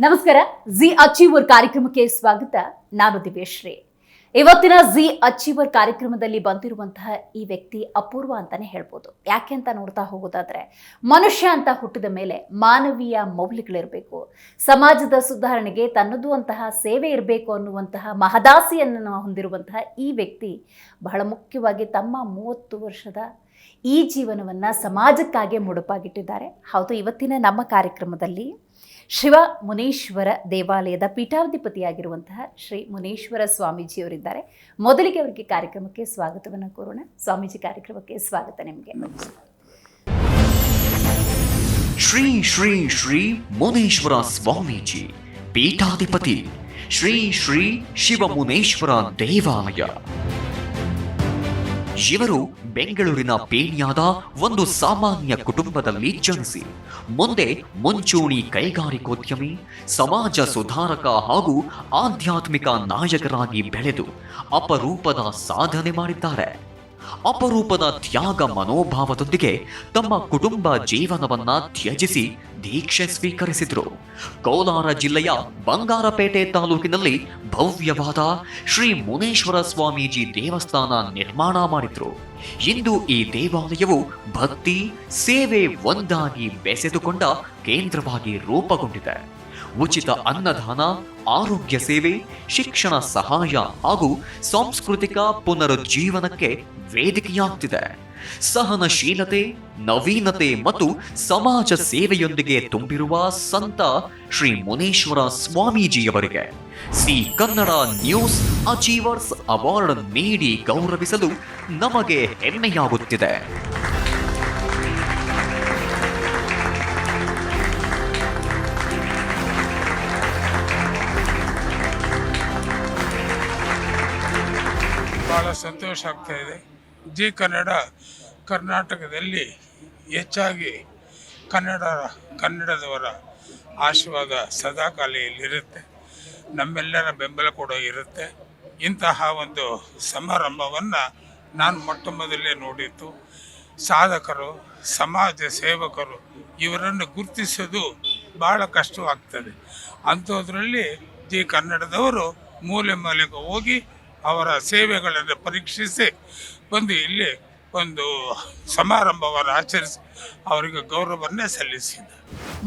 ನಮಸ್ಕಾರ. G achiever ಕಾರ್ಯಕ್ರಮಕ್ಕೆ ಸ್ವಾಗತ. ನಾನು ದಿವ್ಯಶ್ರೀ. ಇವತ್ತಿನ ಜಿ ಅಚೀವರ್ ಕಾರ್ಯಕ್ರಮದಲ್ಲಿ ಬಂದಿರುವಂತಹ ಈ ವ್ಯಕ್ತಿ ಅಪೂರ್ವ ಅಂತಾನೆ ಹೇಳ್ಬೋದು. ಯಾಕೆ ಅಂತ ನೋಡ್ತಾ ಹೋಗೋದಾದ್ರೆ, ಮನುಷ್ಯ ಅಂತ ಹುಟ್ಟಿದ ಮೇಲೆ ಮಾನವೀಯ ಮೌಲ್ಯಗಳಿರಬೇಕು, ಸಮಾಜದ ಸುಧಾರಣೆಗೆ ತನ್ನದು ಅಂತಹ ಸೇವೆ ಇರಬೇಕು ಅನ್ನುವಂತಹ ಮಹದಾಸೆಯನ್ನು ಹೊಂದಿರುವಂತಹ ಈ ವ್ಯಕ್ತಿ ಬಹಳ ಮುಖ್ಯವಾಗಿ ತಮ್ಮ 30 ವರ್ಷದ ಈ ಜೀವನವನ್ನ ಸಮಾಜಕ್ಕಾಗಿ ಮುಡುಪಾಗಿಟ್ಟಿದ್ದಾರೆ. ಹೌದು, ಇವತ್ತಿನ ನಮ್ಮ ಕಾರ್ಯಕ್ರಮದಲ್ಲಿ ಶಿವ ಮುನೇಶ್ವರ ದೇವಾಲಯದ ಪೀಠಾಧಿಪತಿಯಾಗಿರುವಂತಹ ಶ್ರೀ ಮುನೇಶ್ವರ ಸ್ವಾಮೀಜಿಯವರಿದ್ದಾರೆ. ಮೊದಲಿಗೆ ಅವರಿಗೆ ಕಾರ್ಯಕ್ರಮಕ್ಕೆ ಸ್ವಾಗತವನ್ನು ಕೋರೋಣ. ಸ್ವಾಮೀಜಿ, ಕಾರ್ಯಕ್ರಮಕ್ಕೆ ಸ್ವಾಗತ ನಿಮಗೆ. ಶ್ರೀ ಶ್ರೀ ಶ್ರೀ ಮುನೇಶ್ವರ ಸ್ವಾಮೀಜಿ ಪೀಠಾಧಿಪತಿ, ಶ್ರೀ ಶ್ರೀ ಶಿವ ಮುನೇಶ್ವರ ದೇವಾಲಯ. ಇವರು ಬೆಂಗಳೂರಿನ ಪೇಣ್ಯಾದ ಒಂದು ಸಾಮಾನ್ಯ ಕುಟುಂಬದಲ್ಲಿ ಜನಿಸಿ ಮುಂದೆ ಮುಂಚೂಣಿ ಕೈಗಾರಿಕೋದ್ಯಮಿ, ಸಮಾಜ ಸುಧಾರಕ ಹಾಗೂ ಆಧ್ಯಾತ್ಮಿಕ ನಾಯಕರಾಗಿ ಬೆಳೆದು ಅಪರೂಪದ ಸಾಧನೆ ಮಾಡಿದ್ದಾರೆ. ಅಪರೂಪದ ತ್ಯಾಗ ಮನೋಭಾವದೊಂದಿಗೆ ತಮ್ಮ ಕುಟುಂಬ ಜೀವನವನ್ನ ತ್ಯಜಿಸಿ ದೀಕ್ಷೆ ಸ್ವೀಕರಿಸಿದ್ರು. ಕೋಲಾರ ಜಿಲ್ಲೆಯ ಬಂಗಾರಪೇಟೆ ತಾಲೂಕಿನಲ್ಲಿ ಭವ್ಯವಾದ ಶ್ರೀ ಮುನೇಶ್ವರ ಸ್ವಾಮೀಜಿ ದೇವಸ್ಥಾನ ನಿರ್ಮಾಣ ಮಾಡಿದ್ರು. ಇಂದು ಈ ದೇವಾಲಯವು ಭಕ್ತಿ, ಸೇವೆ ಒಂದಾಗಿ ಬೆಸೆದುಕೊಂಡ ಕೇಂದ್ರವಾಗಿ ರೂಪುಗೊಂಡಿದೆ. ಉಚಿತ ಅನ್ನದಾನ, ಆರೋಗ್ಯ ಸೇವೆ, ಶಿಕ್ಷಣ ಸಹಾಯ ಹಾಗೂ ಸಾಂಸ್ಕೃತಿಕ ಪುನರುಜ್ಜೀವನಕ್ಕೆ ವೇದಿಕೆಯಾಗ್ತಿದೆ. ಸಹನಶೀಲತೆ, ನವೀನತೆ ಮತ್ತು ಸಮಾಜ ಸೇವೆಯೊಂದಿಗೆ ತುಂಬಿರುವ ಸಂತ ಶ್ರೀ ಮುನೇಶ್ವರ ಸ್ವಾಮೀಜಿಯವರಿಗೆ C Kannada news achievers award ನೀಡಿ ಗೌರವಿಸಲು ನಮಗೆ ಹೆಮ್ಮೆಯಾಗುತ್ತಿದೆ. ಭಾಳ ಸಂತೋಷ ಆಗ್ತಾ ಇದೆ. ಜಿ ಕನ್ನಡ ಕರ್ನಾಟಕದಲ್ಲಿ ಹೆಚ್ಚಾಗಿ ಕನ್ನಡದವರ ಆಶೀರ್ವಾದ ಸದಾಕಾಲ ಇಲ್ಲಿರುತ್ತೆ. ನಮ್ಮೆಲ್ಲರ ಬೆಂಬಲ ಕೂಡ ಇರುತ್ತೆ. ಇಂತಹ ಒಂದು ಸಮಾರಂಭವನ್ನು ನಾನು ಮೊಟ್ಟ ಮೊದಲೇ ನೋಡಿದ್ದು. ಸಾಧಕರು, ಸಮಾಜ ಸೇವಕರು ಇವರನ್ನು ಗುರುತಿಸೋದು ಭಾಳ ಕಷ್ಟವಾಗ್ತದೆ. ಅಂಥದ್ರಲ್ಲಿ ಜಿ ಕನ್ನಡದವರು ಮೂಲೆ ಮೂಲೆಗೆ ಹೋಗಿ ಅವರ ಸೇವೆಗಳನ್ನು ಪರೀಕ್ಷಿಸಿ ಬಂದು ಇಲ್ಲಿ ಒಂದು ಸಮಾರಂಭವನ್ನು ಆಚರಿಸಿ ಅವರಿಗೆ ಗೌರವವನ್ನೇ ಸಲ್ಲಿಸಿದ.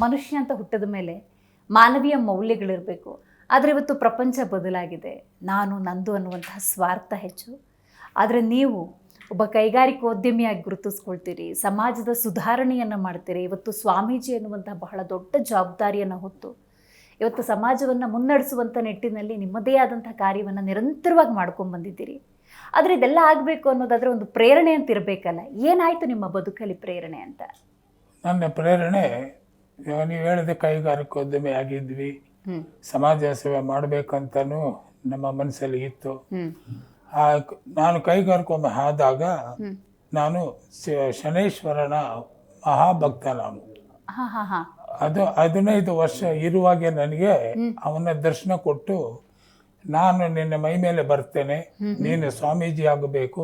ಮನುಷ್ಯ ಅಂತ ಹುಟ್ಟಿದ ಮೇಲೆ ಮಾನವೀಯ ಮೌಲ್ಯಗಳಿರಬೇಕು. ಆದರೆ ಇವತ್ತು ಪ್ರಪಂಚ ಬದಲಾಗಿದೆ. ನಾನು ನಂದು ಅನ್ನುವಂತಹ ಸ್ವಾರ್ಥ ಹೆಚ್ಚು. ಆದರೆ ನೀವು ಒಬ್ಬ ಕೈಗಾರಿಕೋದ್ಯಮಿಯಾಗಿ ಗುರುತಿಸ್ಕೊಳ್ತೀರಿ, ಸಮಾಜದ ಸುಧಾರಣೆಯನ್ನು ಮಾಡ್ತೀರಿ. ಇವತ್ತು ಸ್ವಾಮೀಜಿ ಅನ್ನುವಂತಹ ಬಹಳ ದೊಡ್ಡ ಜವಾಬ್ದಾರಿಯನ್ನು ಹೊತ್ತು ಇವತ್ತು ಸಮಾಜವನ್ನು ಮುನ್ನಡೆಸುವಂಥ ನಿಟ್ಟಿನಲ್ಲಿ ನಿಮ್ಮದೇ ಆದಂಥ ಕಾರ್ಯವನ್ನು ನಿರಂತರವಾಗಿ ಮಾಡ್ಕೊಂಡು ಬಂದಿದ್ದೀರಿ. ಆದರೆ ಇದೆಲ್ಲ ಆಗಬೇಕು ಅನ್ನೋದಾದರೆ ಒಂದು ಪ್ರೇರಣೆ ಅಂತ ಇರಬೇಕಲ್ಲ. ಏನಾಯಿತು ನಿಮ್ಮ ಬದುಕಲ್ಲಿ ಪ್ರೇರಣೆ ಅಂತ? ನನ್ನ ಪ್ರೇರಣೆ, ನೀವು ಹೇಳಿದೆ ಕೈಗಾರಿಕೋದ್ಯಮಿ ಆಗಿದ್ವಿ, ಸಮಾಜ ಸೇವೆ ಮಾಡಬೇಕಂತನೂ ನಮ್ಮ ಮನಸ್ಸಲ್ಲಿ ಇತ್ತು. ನಾನು ಕೈಗಾರಿಕೋದ್ಯಮಿ ಆದಾಗ ನಾನು ಶನೇಶ್ವರನ ಮಹಾಭಕ್ತ. ನಾನು ಅದು 15 ವರ್ಷ ಇರುವಾಗೆ ನನಗೆ ಅವನ ದರ್ಶನ ಕೊಟ್ಟು, ನಾನು ನಿನ್ನ ಮೈ ಮೇಲೆ ಬರ್ತೇನೆ, ನೀನು ಸ್ವಾಮೀಜಿ ಆಗಬೇಕು,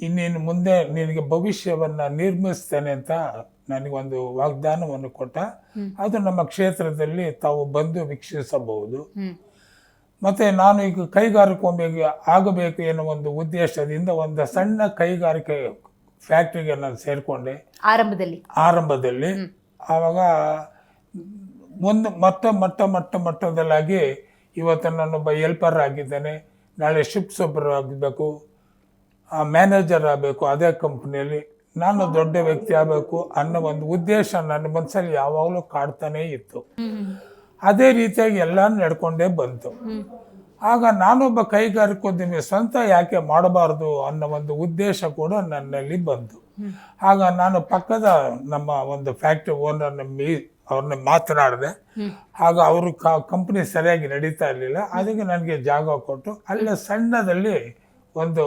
ಇನ್ನೇನು ಮುಂದೆ ನಿನಗೆ ಭವಿಷ್ಯವನ್ನು ನಿರ್ಮಿಸ್ತೇನೆ ಅಂತ ನನಗೊಂದು ವಾಗ್ದಾನವನ್ನು ಕೊಟ್ಟ. ಅದು ನಮ್ಮ ಕ್ಷೇತ್ರದಲ್ಲಿ ತಾವು ಬಂದು ವೀಕ್ಷಿಸಬಹುದು. ಮತ್ತು ನಾನು ಈಗ ಕೈಗಾರಿಕೋದ್ಯಮಿ ಆಗಬೇಕು ಎನ್ನುವ ಒಂದು ಉದ್ದೇಶದಿಂದ ಒಂದು ಸಣ್ಣ ಕೈಗಾರಿಕೆ ಫ್ಯಾಕ್ಟ್ರಿಗೆ ನಾನು ಸೇರಿಕೊಂಡೆ ಆರಂಭದಲ್ಲಿ. ಆವಾಗ ಒಂದು ಮಟ್ಟದಲ್ಲಾಗಿ ಇವತ್ತು ನಾನೊಬ್ಬ ಹೆಲ್ಪರ್ ಆಗಿದ್ದೇನೆ. ನಾಳೆ ಶಿಫ್ಟ್ ಸೂಪರ್ ಆಗಬೇಕು, ಮ್ಯಾನೇಜರ್ ಆಗಬೇಕು ಅದೇ ಕಂಪ್ನಿಯಲ್ಲಿ. ನಾನು ದೊಡ್ಡ ವ್ಯಕ್ತಿ ಆಗಬೇಕು ಅನ್ನೋ ಒಂದು ಉದ್ದೇಶ ನನ್ನ ಮನಸ್ಸಲ್ಲಿ ಯಾವಾಗಲೂ ಕಾಡ್ತಾನೇ ಇತ್ತು. ಅದೇ ರೀತಿಯಾಗಿ ಎಲ್ಲ ನಡ್ಕೊಂಡೇ ಬಂತು. ಆಗ ನಾನೊಬ್ಬ ಕೈಗಾರಿಕೋದ್ಯಮಿ ಸ್ವಂತ ಯಾಕೆ ಮಾಡಬಾರ್ದು ಅನ್ನೋ ಒಂದು ಉದ್ದೇಶ ಕೂಡ ನನ್ನಲ್ಲಿ ಬಂತು. ಆಗ ನಾನು ಪಕ್ಕದ ನಮ್ಮ ಒಂದು ಫ್ಯಾಕ್ಟ್ರಿ ಅವ್ರನ್ನ ಮಾತನಾಡಿದೆ. ಆಗ ಅವರು ಕಂಪ್ನಿ ಸರಿಯಾಗಿ ನಡೀತಾ ಇರಲಿಲ್ಲ. ಅದಕ್ಕೆ ನನಗೆ ಜಾಗ ಕೊಟ್ಟು ಅಲ್ಲೇ ಸಣ್ಣದಲ್ಲಿ ಒಂದು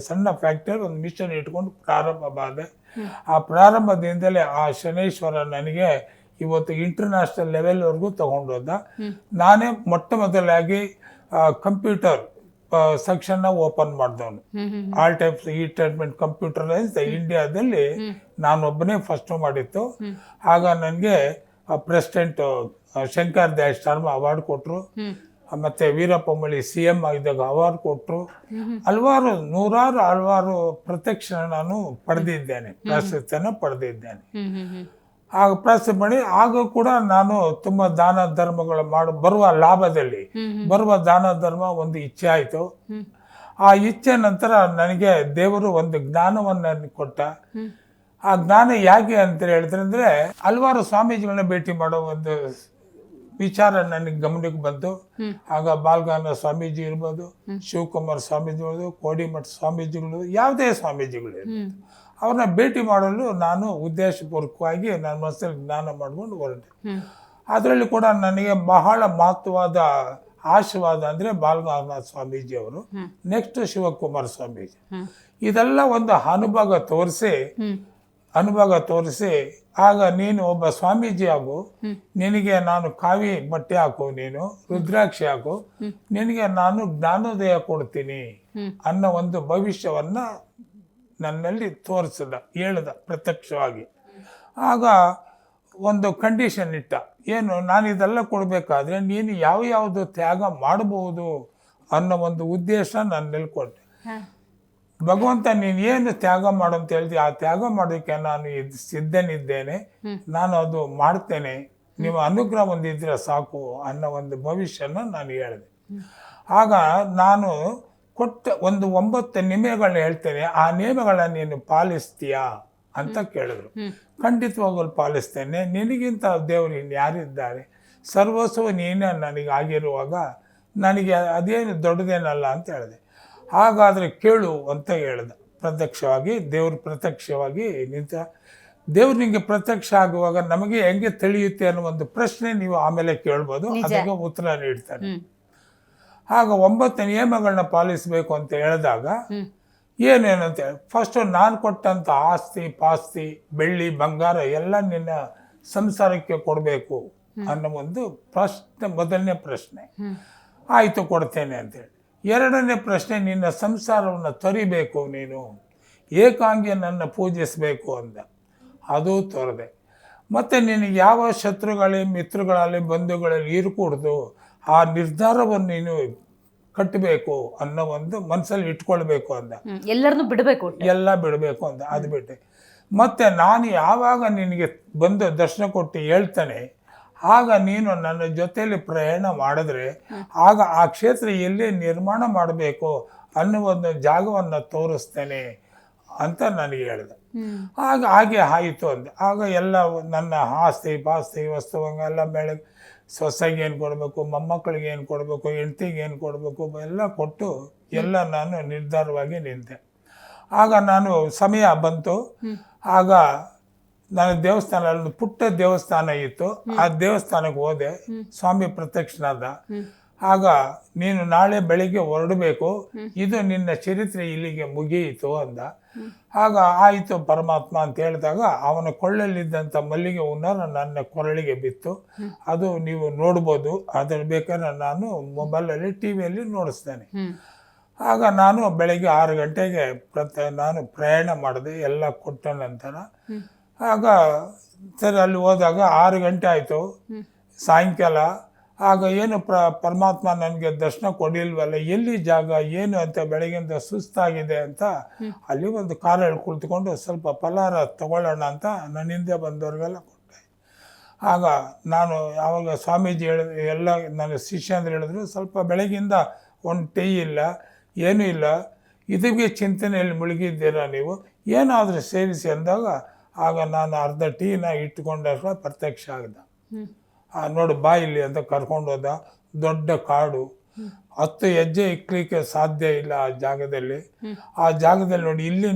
ಸಣ್ಣ ಫ್ಯಾಕ್ಟರಿ, ಒಂದು ಮಿಷನ್ ಇಟ್ಕೊಂಡು ಪ್ರಾರಂಭ ಮಾಡಿದೆ. ಆ ಪ್ರಾರಂಭದಿಂದಲೇ ಆ ಶನೇಶ್ವರ ನನಗೆ ಇವತ್ತು ಇಂಟರ್ನ್ಯಾಷನಲ್ ಲೆವೆಲ್ವರೆಗೂ ತಗೊಂಡೋದ. ನಾನೇ ಮೊಟ್ಟ ಮೊದಲಾಗಿ ಕಂಪ್ಯೂಟರ್ ಸೆಕ್ಷನ್ನ ಓಪನ್ ಮಾಡಿದವನು. All types E treatment computerise ಇಂಡಿಯಾದಲ್ಲಿ ನಾನೊಬ್ಬನೇ ಫಸ್ಟ್ ಮಾಡಿತ್ತು. ಆಗ ನನಗೆ ಪ್ರೆಸಿಡೆಂಟ್ ಶಂಕರ್ ದಯಾಳ್ ಶರ್ಮಾ ಅವಾರ್ಡ್ ಕೊಟ್ಟರು. ಮತ್ತು ವೀರಪ್ಪ ಮೊಯ್ಲಿ CM ಆಗಿದ್ದಾಗ ಅವಾರ್ಡ್ ಕೊಟ್ಟರು. ಹಲವಾರು ಪ್ರತ್ಯಕ್ಷ ನಾನು ಪಡೆದಿದ್ದೇನೆ, ಪ್ರಶಸ್ತಿಯನ್ನು ಪಡೆದಿದ್ದೇನೆ. ಆಗ ಪ್ರಶಸ್ತಿ ಮಾಡಿ ಆಗ ಕೂಡ ನಾನು ತುಂಬ ದಾನ ಧರ್ಮಗಳು ಬರುವ ಲಾಭದಲ್ಲಿ ಬರುವ ದಾನ ಧರ್ಮ ಒಂದು ಇಚ್ಛೆ ಆಯಿತು. ಆ ಇಚ್ಛೆ ನಂತರ ನನಗೆ ದೇವರು ಒಂದು ಜ್ಞಾನವನ್ನು ಕೊಟ್ಟ. ಆ ಜ್ಞಾನ ಯಾಕೆ ಅಂತ ಹೇಳಿದ್ರೆ ಅಂದರೆ ಹಲವಾರು ಸ್ವಾಮೀಜಿಗಳನ್ನ ಭೇಟಿ ಮಾಡೋ ಒಂದು ವಿಚಾರ ನನಗೆ ಗಮನಕ್ಕೆ ಬಂತು. ಆಗ ಬಾಲ್ಗಾನ ಸ್ವಾಮೀಜಿ ಇರ್ಬೋದು, ಶಿವಕುಮಾರ್ ಸ್ವಾಮೀಜಿ ಇರ್ಬೋದು, ಕೋಡಿಮಠ ಸ್ವಾಮೀಜಿಗಳು, ಯಾವುದೇ ಸ್ವಾಮೀಜಿಗಳು ಅವ್ರನ್ನ ಭೇಟಿ ಮಾಡಲು ನಾನು ಉದ್ದೇಶಪೂರ್ವಕವಾಗಿ ನನ್ನ ಮನಸ್ಸಲ್ಲಿ ಜ್ಞಾನ ಮಾಡ್ಕೊಂಡು ಹೊರಟೆ. ಅದರಲ್ಲಿ ಕೂಡ ನನಗೆ ಬಹಳ ಮಹತ್ವವಾದ ಆಶೀರ್ವಾದ ಅಂದರೆ ಬಾಲ್ಗಂಗಾಧರ ಸ್ವಾಮೀಜಿ ಅವರು, ನೆಕ್ಸ್ಟ್ ಶಿವಕುಮಾರ್ ಸ್ವಾಮೀಜಿ. ಇದೆಲ್ಲ ಒಂದು ಅನುಭವ ತೋರಿಸಿ ಆಗ ನೀನು ಒಬ್ಬ ಸ್ವಾಮೀಜಿ ಆಗು, ನಿನಗೆ ನಾನು ಕಾವಿ ಬಟ್ಟೆ ಹಾಕು, ನೀನು ರುದ್ರಾಕ್ಷಿ ಹಾಕು, ನಿನಗೆ ನಾನು ಜ್ಞಾನೋದಯ ಕೊಡ್ತೀನಿ ಅನ್ನೋ ಒಂದು ಭವಿಷ್ಯವನ್ನ ನನ್ನಲ್ಲಿ ಹೇಳ್ದ ಪ್ರತ್ಯಕ್ಷವಾಗಿ. ಆಗ ಒಂದು ಕಂಡೀಷನ್ ಇಟ್ಟ, ಏನು ನಾನು ಇದೆಲ್ಲ ಕೊಡಬೇಕಾದ್ರೆ ನೀನು ಯಾವುದು ತ್ಯಾಗ ಮಾಡಬಹುದು ಅನ್ನೋ ಒಂದು ಉದ್ದೇಶ ನನ್ನಲ್ಲಿ ಕೊಟ್ಟೆ. ಭಗವಂತ ನೀನು ಏನು ತ್ಯಾಗ ಮಾಡು ಅಂತ ಹೇಳ್ತೀವಿ, ಆ ತ್ಯಾಗ ಮಾಡೋದಕ್ಕೆ ನಾನು ಸಿದ್ಧನಿದ್ದೇನೆ, ನಾನು ಅದು ಮಾಡ್ತೇನೆ, ನೀವು ಅನುಗ್ರಹ ಹೊಂದಿದ್ರೆ ಸಾಕು ಅನ್ನೋ ಒಂದು ಭವಿಷ್ಯನ ನಾನು ಹೇಳಿದೆ. ಆಗ ನಾನು ಕೊಟ್ಟ ಒಂದು 9 ನಿಯಮಗಳನ್ನ ಹೇಳ್ತೇನೆ, ಆ ನಿಯಮಗಳನ್ನ ನೀನು ಪಾಲಿಸ್ತೀಯಾ ಅಂತ ಕೇಳಿದ್ರು. ಖಂಡಿತವಾಗಲು ಪಾಲಿಸ್ತೇನೆ, ನಿನಗಿಂತ ದೇವರು ಇನ್ಯಾರಿದ್ದಾರೆ, ಸರ್ವಸ್ವ ನೀನೇ ನನಗೆ ಆಗಿರುವಾಗ ನನಗೆ ಅದೇನು ದೊಡ್ಡದೇನಲ್ಲ ಅಂತ ಹೇಳಿದೆ. ಹಾಗಾದರೆ ಕೇಳು ಅಂತ ಹೇಳ್ದ. ದೇವ್ರು ಪ್ರತ್ಯಕ್ಷವಾಗಿ ನಿಂತ. ದೇವ್ರು ನಿಮಗೆ ಪ್ರತ್ಯಕ್ಷ ಆಗುವಾಗ ನಮಗೆ ಹೆಂಗೆ ತಿಳಿಯುತ್ತೆ ಅನ್ನೋ ಒಂದು ಪ್ರಶ್ನೆ ನೀವು ಆಮೇಲೆ ಕೇಳ್ಬೋದು, ಅದಕ್ಕೆ ಉತ್ತರ ನೀಡ್ತಾನೆ. ಆಗ 9 ನಿಯಮಗಳನ್ನ ಪಾಲಿಸಬೇಕು ಅಂತ ಹೇಳಿದಾಗ ಏನೇನಂತ ಫಸ್ಟ್ ನಾನು ಕೊಟ್ಟಂತ ಆಸ್ತಿ ಪಾಸ್ತಿ ಬೆಳ್ಳಿ ಬಂಗಾರ ಎಲ್ಲ ನಿನ್ನ ಸಂಸಾರಕ್ಕೆ ಕೊಡಬೇಕು ಅನ್ನೋ ಒಂದು ಪ್ರಶ್ನೆ, ಮೊದಲನೇ ಪ್ರಶ್ನೆ. ಆಯಿತು, ಕೊಡ್ತೇನೆ ಅಂತೇಳಿ. ಎರಡನೇ ಪ್ರಶ್ನೆ, ನಿನ್ನ ಸಂಸಾರವನ್ನು ತೊರಿಬೇಕು, ನೀನು ಏಕಾಂಗಿಯನ್ನ ಪೂಜಿಸಬೇಕು ಅಂದ. ಅದು ತೊರೆದೆ. ಮತ್ತು ನಿನಗೆ ಯಾವ ಶತ್ರುಗಳೇ ಮಿತ್ರಗಳಲ್ಲಿ ಬಂಧುಗಳಲ್ಲಿ ಇರ್ಕೂಡ್ದು, ಆ ನಿರ್ಧಾರವನ್ನು ನೀನು ಕಟ್ಟಬೇಕು ಅನ್ನೋ ಒಂದು ಮನಸ್ಸಲ್ಲಿ ಇಟ್ಕೊಳ್ಬೇಕು ಅಂದ. ಎಲ್ಲರನ್ನು ಬಿಡಬೇಕು, ಎಲ್ಲ ಬಿಡಬೇಕು ಅಂದ. ಅದು ಬಿಟ್ಟೆ. ಮತ್ತು ನಾನು ಯಾವಾಗ ನಿನಗೆ ಬಂದು ದರ್ಶನ ಕೊಟ್ಟು ಹೇಳ್ತಾನೆ, ಆಗ ನೀನು ನನ್ನ ಜೊತೆಯಲ್ಲಿ ಪ್ರಯಾಣ ಮಾಡಿದ್ರೆ ಆಗ ಆ ಕ್ಷೇತ್ರ ಎಲ್ಲಿ ನಿರ್ಮಾಣ ಮಾಡಬೇಕು ಅನ್ನೋ ಒಂದು ಜಾಗವನ್ನು ತೋರಿಸ್ತೇನೆ ಅಂತ ನನಗೆ ಹೇಳಿದೆ. ಆಗ ಹಾಗೆ ಆಯಿತು ಅಂದೆ. ಆಗ ಎಲ್ಲ ನನ್ನ ಆಸ್ತಿ ಪಾಸ್ತಿ ವಸ್ತುವಂಗೆಲ್ಲ ಬೆಳಗ್ಗೆ ಸೊಸೆಗೆ ಏನು ಕೊಡಬೇಕು, ಮೊಮ್ಮಕ್ಕಳಿಗೆ ಏನು ಕೊಡಬೇಕು, ಹೆಂಡ್ತಿಗೆ ಏನು ಕೊಡಬೇಕು ಎಲ್ಲ ಕೊಟ್ಟು ಎಲ್ಲ ನಾನು ನಿರ್ಧಾರವಾಗಿ ನಿಂತೆ. ಆಗ ನಾನು ಸಮಯ ಬಂತು. ಆಗ ನನ್ನ ದೇವಸ್ಥಾನ ಪುಟ್ಟ ದೇವಸ್ಥಾನ ಇತ್ತು, ಆ ದೇವಸ್ಥಾನಕ್ಕೆ ಹೋದೆ. ಸ್ವಾಮಿ ಪ್ರತ್ಯಕ್ಷನಾದ. ಆಗ ನೀನು ನಾಳೆ ಬೆಳಿಗ್ಗೆ ಹೊರಡಬೇಕು, ಇದು ನಿನ್ನ ಚರಿತ್ರೆ ಇಲ್ಲಿಗೆ ಮುಗಿಯಿತು ಅಂದ. ಆಗ ಆಯಿತು ಪರಮಾತ್ಮ ಅಂತ ಹೇಳಿದಾಗ ಅವನ ಕೊಳ್ಳಲ್ಲಿದ್ದಂಥ ಮಲ್ಲಿಗೆ ಹುನ್ನಾರ ನನ್ನ ಕೊರಳಿಗೆ ಬಿತ್ತು. ಅದು ನೀವು ನೋಡ್ಬೋದು, ಅದ್ರ ಬೇಕಾದ್ರೆ ನಾನು ಮೊಬೈಲಲ್ಲಿ ಟಿವಿಯಲ್ಲಿ ನೋಡಿಸ್ತೇನೆ. ಆಗ ನಾನು ಬೆಳಗ್ಗೆ 6 ಗಂಟೆಗೆ ನಾನು ಪ್ರಯಾಣ ಮಾಡಿದೆ ಎಲ್ಲ ಕೊಟ್ಟ ನಂತರ. ಆಗ ಸರಿ ಅಲ್ಲಿ ಹೋದಾಗ 6 ಗಂಟೆ ಆಯಿತು ಸಾಯಂಕಾಲ. ಆಗ ಏನು ಪರಮಾತ್ಮ ನನಗೆ ದರ್ಶನ ಕೊಡಿಲ್ವಲ್ಲ, ಎಲ್ಲಿ ಜಾಗ ಏನು ಅಂತ ಬೆಳಗ್ಗಿಂದ ಸುಸ್ತಾಗಿದೆ ಅಂತ ಅಲ್ಲಿ ಒಂದು ಕಾರಲ್ಲಿ ಕುಳಿತುಕೊಂಡು ಸ್ವಲ್ಪ ಫಲಾರ ತಗೊಳ್ಳೋಣ ಅಂತ ನನ್ನ ಹಿಂದೆ ಬಂದವ್ರಿಗೆಲ್ಲ ಕೊಟ್ಟೆ. ಆಗ ನಾನು ಆವಾಗ ಸ್ವಾಮೀಜಿ ಎಲ್ಲ ನನ್ನ ಶಿಷ್ಯಂದ್ರೆ ಹೇಳಿದ್ರು, ಸ್ವಲ್ಪ ಬೆಳಗ್ಗಿಂದ ಒಂದು ಟೀ ಇಲ್ಲ, ಏನೂ ಇಲ್ಲ, ಇದಕ್ಕೆ ಚಿಂತನೆಯಲ್ಲಿ ಮುಳುಗಿದ್ದೀರಾ ನೀವು, ಏನಾದರೂ ಸೇರಿಸಿ ಅಂದಾಗ ಆಗ ನಾನು ಅರ್ಧ ಟೀನ ಇಟ್ಟುಕೊಂಡಾಗ ಪ್ರತ್ಯಕ್ಷ ಆಗ್ದ. ನೋಡು ಬಾ ಇಲ್ಲಿ ಅಂತ ಕರ್ಕೊಂಡು ಹೋದ. ದೊಡ್ಡ ಕಾಡು, 10 ಹೆಜ್ಜೆ ಇಕ್ಕಲಿಕ್ಕೆ ಸಾಧ್ಯ ಇಲ್ಲ ಆ ಜಾಗದಲ್ಲಿ. ಆ ಜಾಗದಲ್ಲಿ ನೋಡಿ, ಇಲ್ಲಿ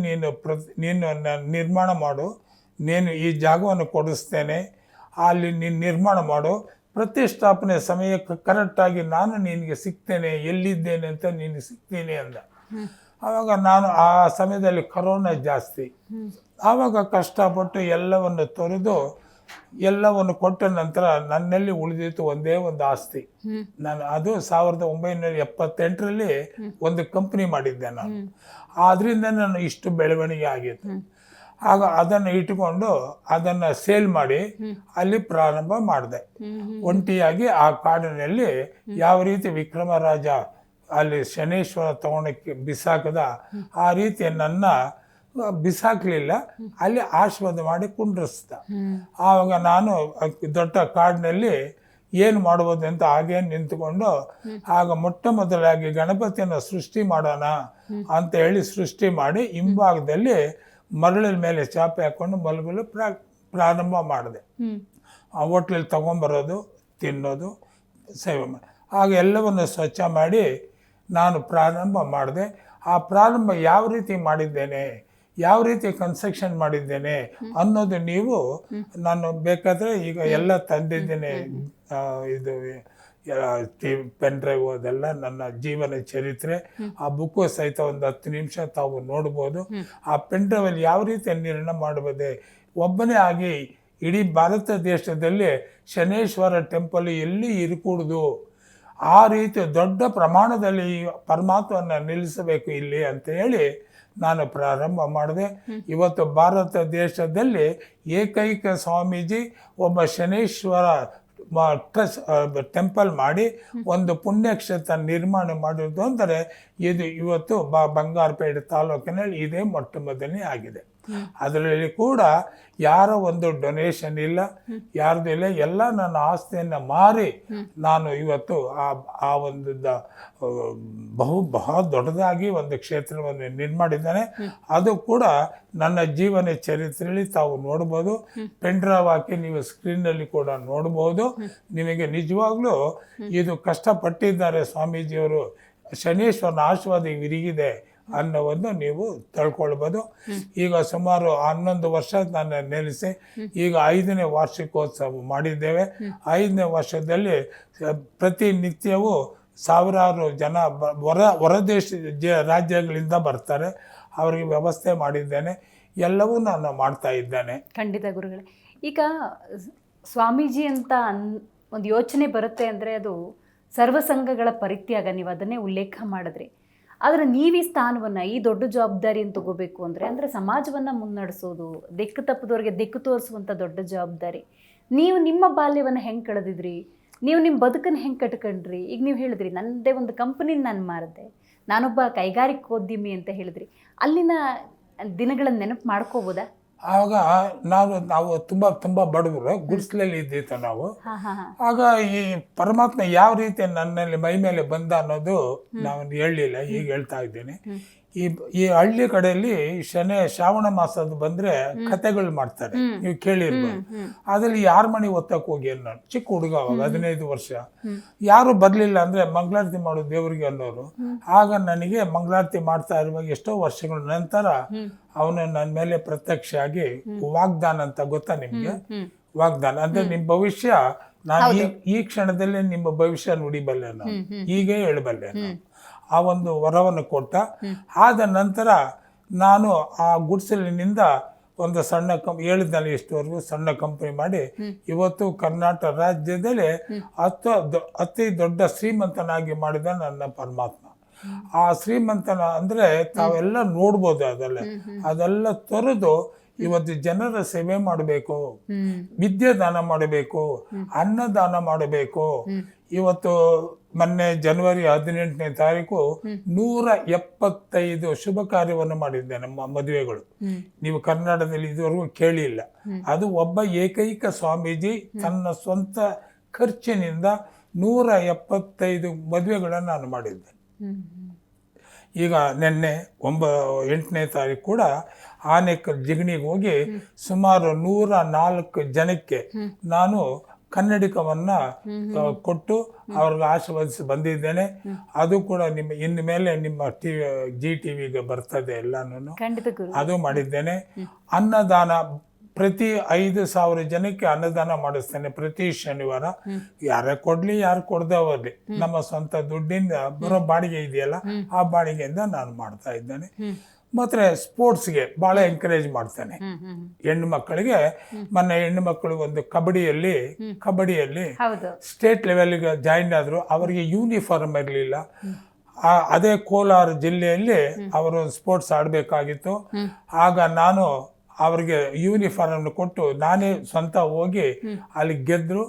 ನೀನು ನಿರ್ಮಾಣ ಮಾಡು, ನೀನು ಈ ಜಾಗವನ್ನು ಕೊಡಿಸ್ತೇನೆ, ಅಲ್ಲಿ ನೀನು ನಿರ್ಮಾಣ ಮಾಡು, ಪ್ರತಿಷ್ಠಾಪನೆ ಸಮಯಕ್ಕೆ ಕರೆಕ್ಟಾಗಿ ನಾನು ನಿನಗೆ ಸಿಗ್ತೇನೆ, ಎಲ್ಲಿದ್ದೇನೆ ಅಂತ ನೀನು ಸಿಗ್ತೀನಿ ಅಂದ. ಆವಾಗ ನಾನು ಆ ಸಮಯದಲ್ಲಿ ಕೊರೋನಾ ಜಾಸ್ತಿ. ಆವಾಗ ಕಷ್ಟಪಟ್ಟು ಎಲ್ಲವನ್ನು ತೊರೆದು ಎಲ್ಲವನ್ನು ಕೊಟ್ಟ ನಂತರ ನನ್ನಲ್ಲಿ ಉಳಿದಿತ್ತು ಒಂದೇ ಒಂದು ಆಸ್ತಿ. ನಾನು ಅದು 1978ರಲ್ಲಿ ಒಂದು ಕಂಪ್ನಿ ಮಾಡಿದ್ದೆ ನಾನು. ಆದ್ರಿಂದ ನಾನು ಇಷ್ಟು ಬೆಳವಣಿಗೆ ಆಗಿತ್ತು. ಆಗ ಅದನ್ನು ಇಟ್ಕೊಂಡು ಅದನ್ನು ಸೇಲ್ ಮಾಡಿ ಅಲ್ಲಿ ಪ್ರಾರಂಭ ಮಾಡಿದೆ. ಒಂಟಿಯಾಗಿ ಆ ಕಾಡಿನಲ್ಲಿ ಯಾವ ರೀತಿ ವಿಕ್ರಮರಾಜ ಅಲ್ಲಿ ಶನೇಶ್ವರ ತಗೊಂಡಕ್ಕೆ ಬಿಸಾಕದ ಆ ರೀತಿ ನನ್ನ ಬಿಸಾಕಲಿಲ್ಲ, ಅಲ್ಲಿ ಆಶೀರ್ವಾದ ಮಾಡಿ ಕುಂಡ್ರಿಸ್ದ. ಆವಾಗ ನಾನು ದೊಡ್ಡ ಕಾಡಿನಲ್ಲಿ ಏನು ಮಾಡ್ಬೋದು ಅಂತ ಹಾಗೇ ನಿಂತುಕೊಂಡು ಆಗ ಮೊಟ್ಟ ಮೊದಲಾಗಿ ಗಣಪತಿಯನ್ನು ಸೃಷ್ಟಿ ಮಾಡೋಣ ಅಂತ ಹೇಳಿ ಸೃಷ್ಟಿ ಮಾಡಿ ಹಿಂಭಾಗದಲ್ಲಿ ಮರಳಿನ ಮೇಲೆ ಚಾಪೆ ಹಾಕೊಂಡು ಮಲಗಲು ಪ್ರಾರಂಭ ಮಾಡಿದೆ. ಆ ಹೋಟ್ಲಲ್ಲಿ ತೊಗೊಂಬರೋದು, ತಿನ್ನೋದು, ಸೇವೆ ಮಾಡಿ ಆಗ ಎಲ್ಲವನ್ನು ಸ್ವಚ್ಛ ಮಾಡಿ ನಾನು ಪ್ರಾರಂಭ ಮಾಡಿದೆ. ಆ ಪ್ರಾರಂಭ ಯಾವ ರೀತಿ ಮಾಡಿದ್ದೇನೆ, ಯಾವ ರೀತಿ ಕನ್ಸ್ಟ್ರಕ್ಷನ್ ಮಾಡಿದ್ದೇನೆ ಅನ್ನೋದು ನೀವು ನಾನು ಬೇಕಾದರೆ ಈಗ ಎಲ್ಲ ತಂದಿದ್ದೇನೆ. ಇದು ಪೆನ್ ಡ್ರೈವ್ ಅದೆಲ್ಲ ನನ್ನ ಜೀವನ ಚರಿತ್ರೆ, ಆ ಬುಕ್ಕು ಸಹಿತ ಒಂದು 10 ನಿಮಿಷ ತಾವು ನೋಡ್ಬೋದು. ಆ ಪೆನ್ ಡ್ರೈವಲ್ಲಿ ಯಾವ ರೀತಿ ನಿರ್ಣಯ ಮಾಡಬಹುದೇ, ಒಬ್ಬನೇ ಆಗಿ ಇಡೀ ಭಾರತ ದೇಶದಲ್ಲಿ ಶನೇಶ್ವರ ಟೆಂಪಲ್ ಎಲ್ಲಿ ಇರಕೂಡ್ದು, ಆ ರೀತಿ ದೊಡ್ಡ ಪ್ರಮಾಣದಲ್ಲಿ ಪರಮಾತ್ಮನ ನಿಲ್ಲಿಸಬೇಕು ಇಲ್ಲಿ ಅಂತ ಹೇಳಿ ನಾನು ಪ್ರಾರಂಭ ಮಾಡಿದೆ. ಇವತ್ತು ಭಾರತ ದೇಶದಲ್ಲಿ ಏಕೈಕ ಸ್ವಾಮೀಜಿ ಒಬ್ಬ ಶನೇಶ್ವರ ಟೆಂಪಲ್ ಮಾಡಿ ಒಂದು ಪುಣ್ಯಕ್ಷೇತ್ರ ನಿರ್ಮಾಣ ಮಾಡಿರೋದು ಅಂದರೆ ಇದು ಇವತ್ತು ಬಂಗಾರಪೇಟೆ ತಾಲೂಕಿನಲ್ಲಿ ಇದೇ ಮೊಟ್ಟ ಮೊದಲನೇ ಆಗಿದೆ. ಅದರಲ್ಲಿ ಕೂಡ ಯಾರ ಒಂದು ಡೊನೇಷನ್ ಇಲ್ಲ, ಯಾರ್ದು ಇಲ್ಲ, ಎಲ್ಲ ನನ್ನ ಆಸ್ತಿಯನ್ನು ಮಾರಿ ನಾನು ಇವತ್ತು ಆ ಒಂದು ಬಹಳ ದೊಡ್ಡದಾಗಿ ಒಂದು ಕ್ಷೇತ್ರವನ್ನು ನಿರ್ಮಾಣಿದ್ದೇನೆ. ಅದು ಕೂಡ ನನ್ನ ಜೀವನ ಚರಿತ್ರೆಯಲ್ಲಿ ತಾವು ನೋಡ್ಬೋದು. ಪೆನ್ ಡ್ರೈವ್ ಹಾಕಿ ನೀವು ಸ್ಕ್ರೀನಲ್ಲಿ ಕೂಡ ನೋಡ್ಬೋದು. ನಿಮಗೆ ನಿಜವಾಗ್ಲೂ ಇದು ಕಷ್ಟಪಟ್ಟಿದ್ದಾರೆ ಸ್ವಾಮೀಜಿಯವರು, ಶನೇಶ್ವರನ ಆಶೀರ್ವಾದ ವಿರಿಗಿದೆ ಅನ್ನೋವನ್ನು ನೀವು ತಿಳ್ಕೊಳ್ಬೋದು. ಈಗ ಸುಮಾರು 11 ವರ್ಷ ನಾನು ನೆಲೆಸಿ ಈಗ 5ನೇ ವಾರ್ಷಿಕೋತ್ಸವ ಮಾಡಿದ್ದೇವೆ. 5ನೇ ವರ್ಷದಲ್ಲಿ ಪ್ರತಿನಿತ್ಯವೂ ಸಾವಿರಾರು ಜನ ಹೊರದೇಶ ರಾಜ್ಯಗಳಿಂದ ಬರ್ತಾರೆ. ಅವರಿಗೆ ವ್ಯವಸ್ಥೆ ಮಾಡಿದ್ದೇನೆ, ಎಲ್ಲವೂ ನಾನು ಮಾಡ್ತಾ ಇದ್ದೇನೆ. ಖಂಡಿತ ಗುರುಗಳೇ. ಈಗ ಸ್ವಾಮೀಜಿ ಅಂತ ಒಂದು ಯೋಚನೆ ಬರುತ್ತೆ ಅಂದರೆ ಅದು ಸರ್ವಸಂಘಗಳ ಪರಿತ್ಯಾಗ, ನೀವು ಅದನ್ನೇ ಉಲ್ಲೇಖ ಮಾಡಿದ್ರಿ. ಆದರೆ ನೀವು ಈ ಸ್ಥಾನವನ್ನು, ಈ ದೊಡ್ಡ ಜವಾಬ್ದಾರಿಯನ್ನು ತಗೋಬೇಕು ಅಂದರೆ ಸಮಾಜವನ್ನು ಮುನ್ನಡೆಸೋದು, ದಿಕ್ಕು ತಪ್ಪದವ್ರಿಗೆ ದಿಕ್ಕು ತೋರಿಸುವಂಥ ದೊಡ್ಡ ಜವಾಬ್ದಾರಿ. ನೀವು ನಿಮ್ಮ ಬಾಲ್ಯವನ್ನು ಹೆಂಗೆ ಕಳೆದಿದ್ರಿ, ನೀವು ನಿಮ್ಮ ಬದುಕನ್ನು ಹೆಂಗೆ ಕಟ್ಕೊಂಡ್ರಿ? ಈಗ ನೀವು ಹೇಳಿದ್ರಿ ನನ್ನದೇ ಒಂದು ಕಂಪನಿನ ನಾನು ಮಾರಿದೆ, ನಾನೊಬ್ಬ ಕೈಗಾರಿಕೋದ್ಯಮಿ ಅಂತ ಹೇಳಿದ್ರಿ. ಅಲ್ಲಿನ ದಿನಗಳನ್ನು ನೆನಪು ಮಾಡ್ಕೋಬೋದಾ? ಆಗ ನಾವು ತುಂಬ ಬಡವರು, ಗುಡಿಸ್ಲಲ್ಲಿ ಇದ್ದಿತ್ತು ನಾವು. ಆಗ ಈ ಪರಮಾತ್ಮ ಯಾವ ರೀತಿ ನನ್ನಲ್ಲಿ ಮೈ ಮೇಲೆ ಬಂದ ಅನ್ನೋದು ನಾವು ಹೇಳಲಿಲ್ಲ, ಈಗ ಹೇಳ್ತಾ ಇದ್ದೇನೆ. ಈ ಹಳ್ಳಿ ಕಡೆಯಲ್ಲಿ ಶ್ರಾವಣ ಮಾಸದ ಬಂದ್ರೆ ಕತೆಗಳು ಮಾಡ್ತಾರೆ, ನೀವು ಕೇಳಿರ್ಬೋದು. ಅದ್ರಲ್ಲಿ ಯಾರ ಮನೆ ಒತ್ತಕ್ಕೆ ಹೋಗಿ ನಾನು ಚಿಕ್ಕ ಹುಡುಗ, ಅವಾಗ 15 ವರ್ಷ, ಯಾರು ಬರ್ಲಿಲ್ಲ ಅಂದ್ರೆ ಮಂಗಳಾರತಿ ಮಾಡೋ ದೇವ್ರಿಗೆ ಅನ್ನೋರು. ಆಗ ನನಗೆ ಮಂಗಳಾರತಿ ಮಾಡ್ತಾ ಇರುವಾಗ ಎಷ್ಟೋ ವರ್ಷಗಳ ನಂತರ ಅವನು ನನ್ನ ಮೇಲೆ ಪ್ರತ್ಯಕ್ಷ ಆಗಿ ವಾಗ್ದಾನ ಅಂತ ಗೊತ್ತಾ ನಿಮ್ಗೆ? ವಾಗ್ದಾನ ಅಂದ್ರೆ ನಿಮ್ ಭವಿಷ್ಯ ನಾನು ಈ ಕ್ಷಣದಲ್ಲೇ ನಿಮ್ಮ ಭವಿಷ್ಯ ನುಡಿಬಲ್ಲೆ, ನಾನು ಹೀಗೆ ಹೇಳಬಲ್ಲೆ. ಆ ಒಂದು ವರವನ್ನು ಕೊಟ್ಟ. ಆದ ನಂತರ ನಾನು ಆ ಗುಡಿಸಲಿನಿಂದ ಒಂದು ಸಣ್ಣ ಹೇಳಿದ್ನಲ್ಲ ಇಷ್ಟವರೆಗೂ ಸಣ್ಣ ಕಂಪನಿ ಮಾಡಿ ಇವತ್ತು ಕರ್ನಾಟಕ ರಾಜ್ಯದಲ್ಲಿ ಅತಿ ದೊಡ್ಡ ಶ್ರೀಮಂತನಾಗಿ ಮಾಡಿದ ನನ್ನ ಪರಮಾತ್ಮ. ಆ ಶ್ರೀಮಂತನ ಅಂದ್ರೆ ತಾವೆಲ್ಲ ನೋಡ್ಬೋದು, ಅದೆಲ್ಲ ತೊರೆದು ಇವತ್ತು ಜನರ ಸೇವೆ ಮಾಡಬೇಕು, ವಿದ್ಯೆ ದಾನ ಮಾಡಬೇಕು, ಅನ್ನದಾನ ಮಾಡಬೇಕು. ಇವತ್ತು ಮೊನ್ನೆ ಜನವರಿ 18ನೇ ತಾರೀಕು 175 ಶುಭ ಕಾರ್ಯವನ್ನು ಮಾಡಿದ್ದೆ. ನಮ್ಮ ಮದುವೆಗಳು ನೀವು ಕರ್ನಾಟಕದಲ್ಲಿ ಇದುವರೆಗೂ ಕೇಳಿಲ್ಲ. ಅದು ಒಬ್ಬ ಏಕೈಕ ಸ್ವಾಮೀಜಿ ತನ್ನ ಸ್ವಂತ ಖರ್ಚಿನಿಂದ 175 ಮದುವೆಗಳನ್ನು ನಾನು ಮಾಡಿದ್ದೆ. ಈಗ ನಿನ್ನೆ 8ನೇ ತಾರೀಕು ಕೂಡ ಆನೇಕಲ್ ಜಿಗಣಿಗೆ ಹೋಗಿ ಸುಮಾರು 104 ಜನಕ್ಕೆ ನಾನು ಕನ್ನಡಿಕವನ್ನ ಕೊಟ್ಟು ಅವ್ರಿಗೆ ಆಶೀರ್ವದಿಸಿ ಬಂದಿದ್ದೇನೆ. ಅದು ಕೂಡ ಇನ್ನು ಮೇಲೆ ನಿಮ್ಮ ಜಿ ಟಿವಿಗೆ ಬರ್ತದೆ ಎಲ್ಲಾನು, ಅದು ಮಾಡಿದ್ದೇನೆ. ಅನ್ನದಾನ ಪ್ರತಿ 5,000 ಜನಕ್ಕೆ ಅನ್ನದಾನ ಮಾಡಿಸ್ತೇನೆ ಪ್ರತಿ ಶನಿವಾರ. ಯಾರೇ ಕೊಡ್ಲಿ ಯಾರು ಕೊಡದೆ ಹೋಗ್ಲಿ, ನಮ್ಮ ಸ್ವಂತ ದುಡ್ಡಿಂದ ಬರೋ ಬಾಡಿಗೆ ಇದೆಯಲ್ಲ ಆ ಬಾಡಿಗೆಯಿಂದ ನಾನು ಮಾಡ್ತಾ ಇದ್ದೇನೆ. ಮತ್ತೆ ಸ್ಪೋರ್ಟ್ಸ್ಗೆ ಬಹಳ ಎಂಕರೇಜ್ ಮಾಡ್ತೇನೆ. ಹೆಣ್ಣು ಮಕ್ಕಳಿಗೆ ಮೊನ್ನೆ ಹೆಣ್ಣು ಮಕ್ಕಳು ಒಂದು ಕಬಡ್ಡಿಯಲ್ಲಿ ಸ್ಟೇಟ್ ಲೆವೆಲ್ಗೆ ಜಾಯಿನ್ ಆದ್ರು. ಅವರಿಗೆ ಯೂನಿಫಾರ್ಮ್ ಇರಲಿಲ್ಲ. ಅದೇ ಕೋಲಾರ ಜಿಲ್ಲೆಯಲ್ಲಿ ಅವರು ಸ್ಪೋರ್ಟ್ಸ್ ಆಡಬೇಕಾಗಿತ್ತು. ಆಗ ನಾನು ಅವ್ರಿಗೆ ಯೂನಿಫಾರ್ಮ್ ಕೊಟ್ಟು ನಾನೇ ಸ್ವಂತ ಹೋಗಿ ಅಲ್ಲಿ ಗೆದ್ರು.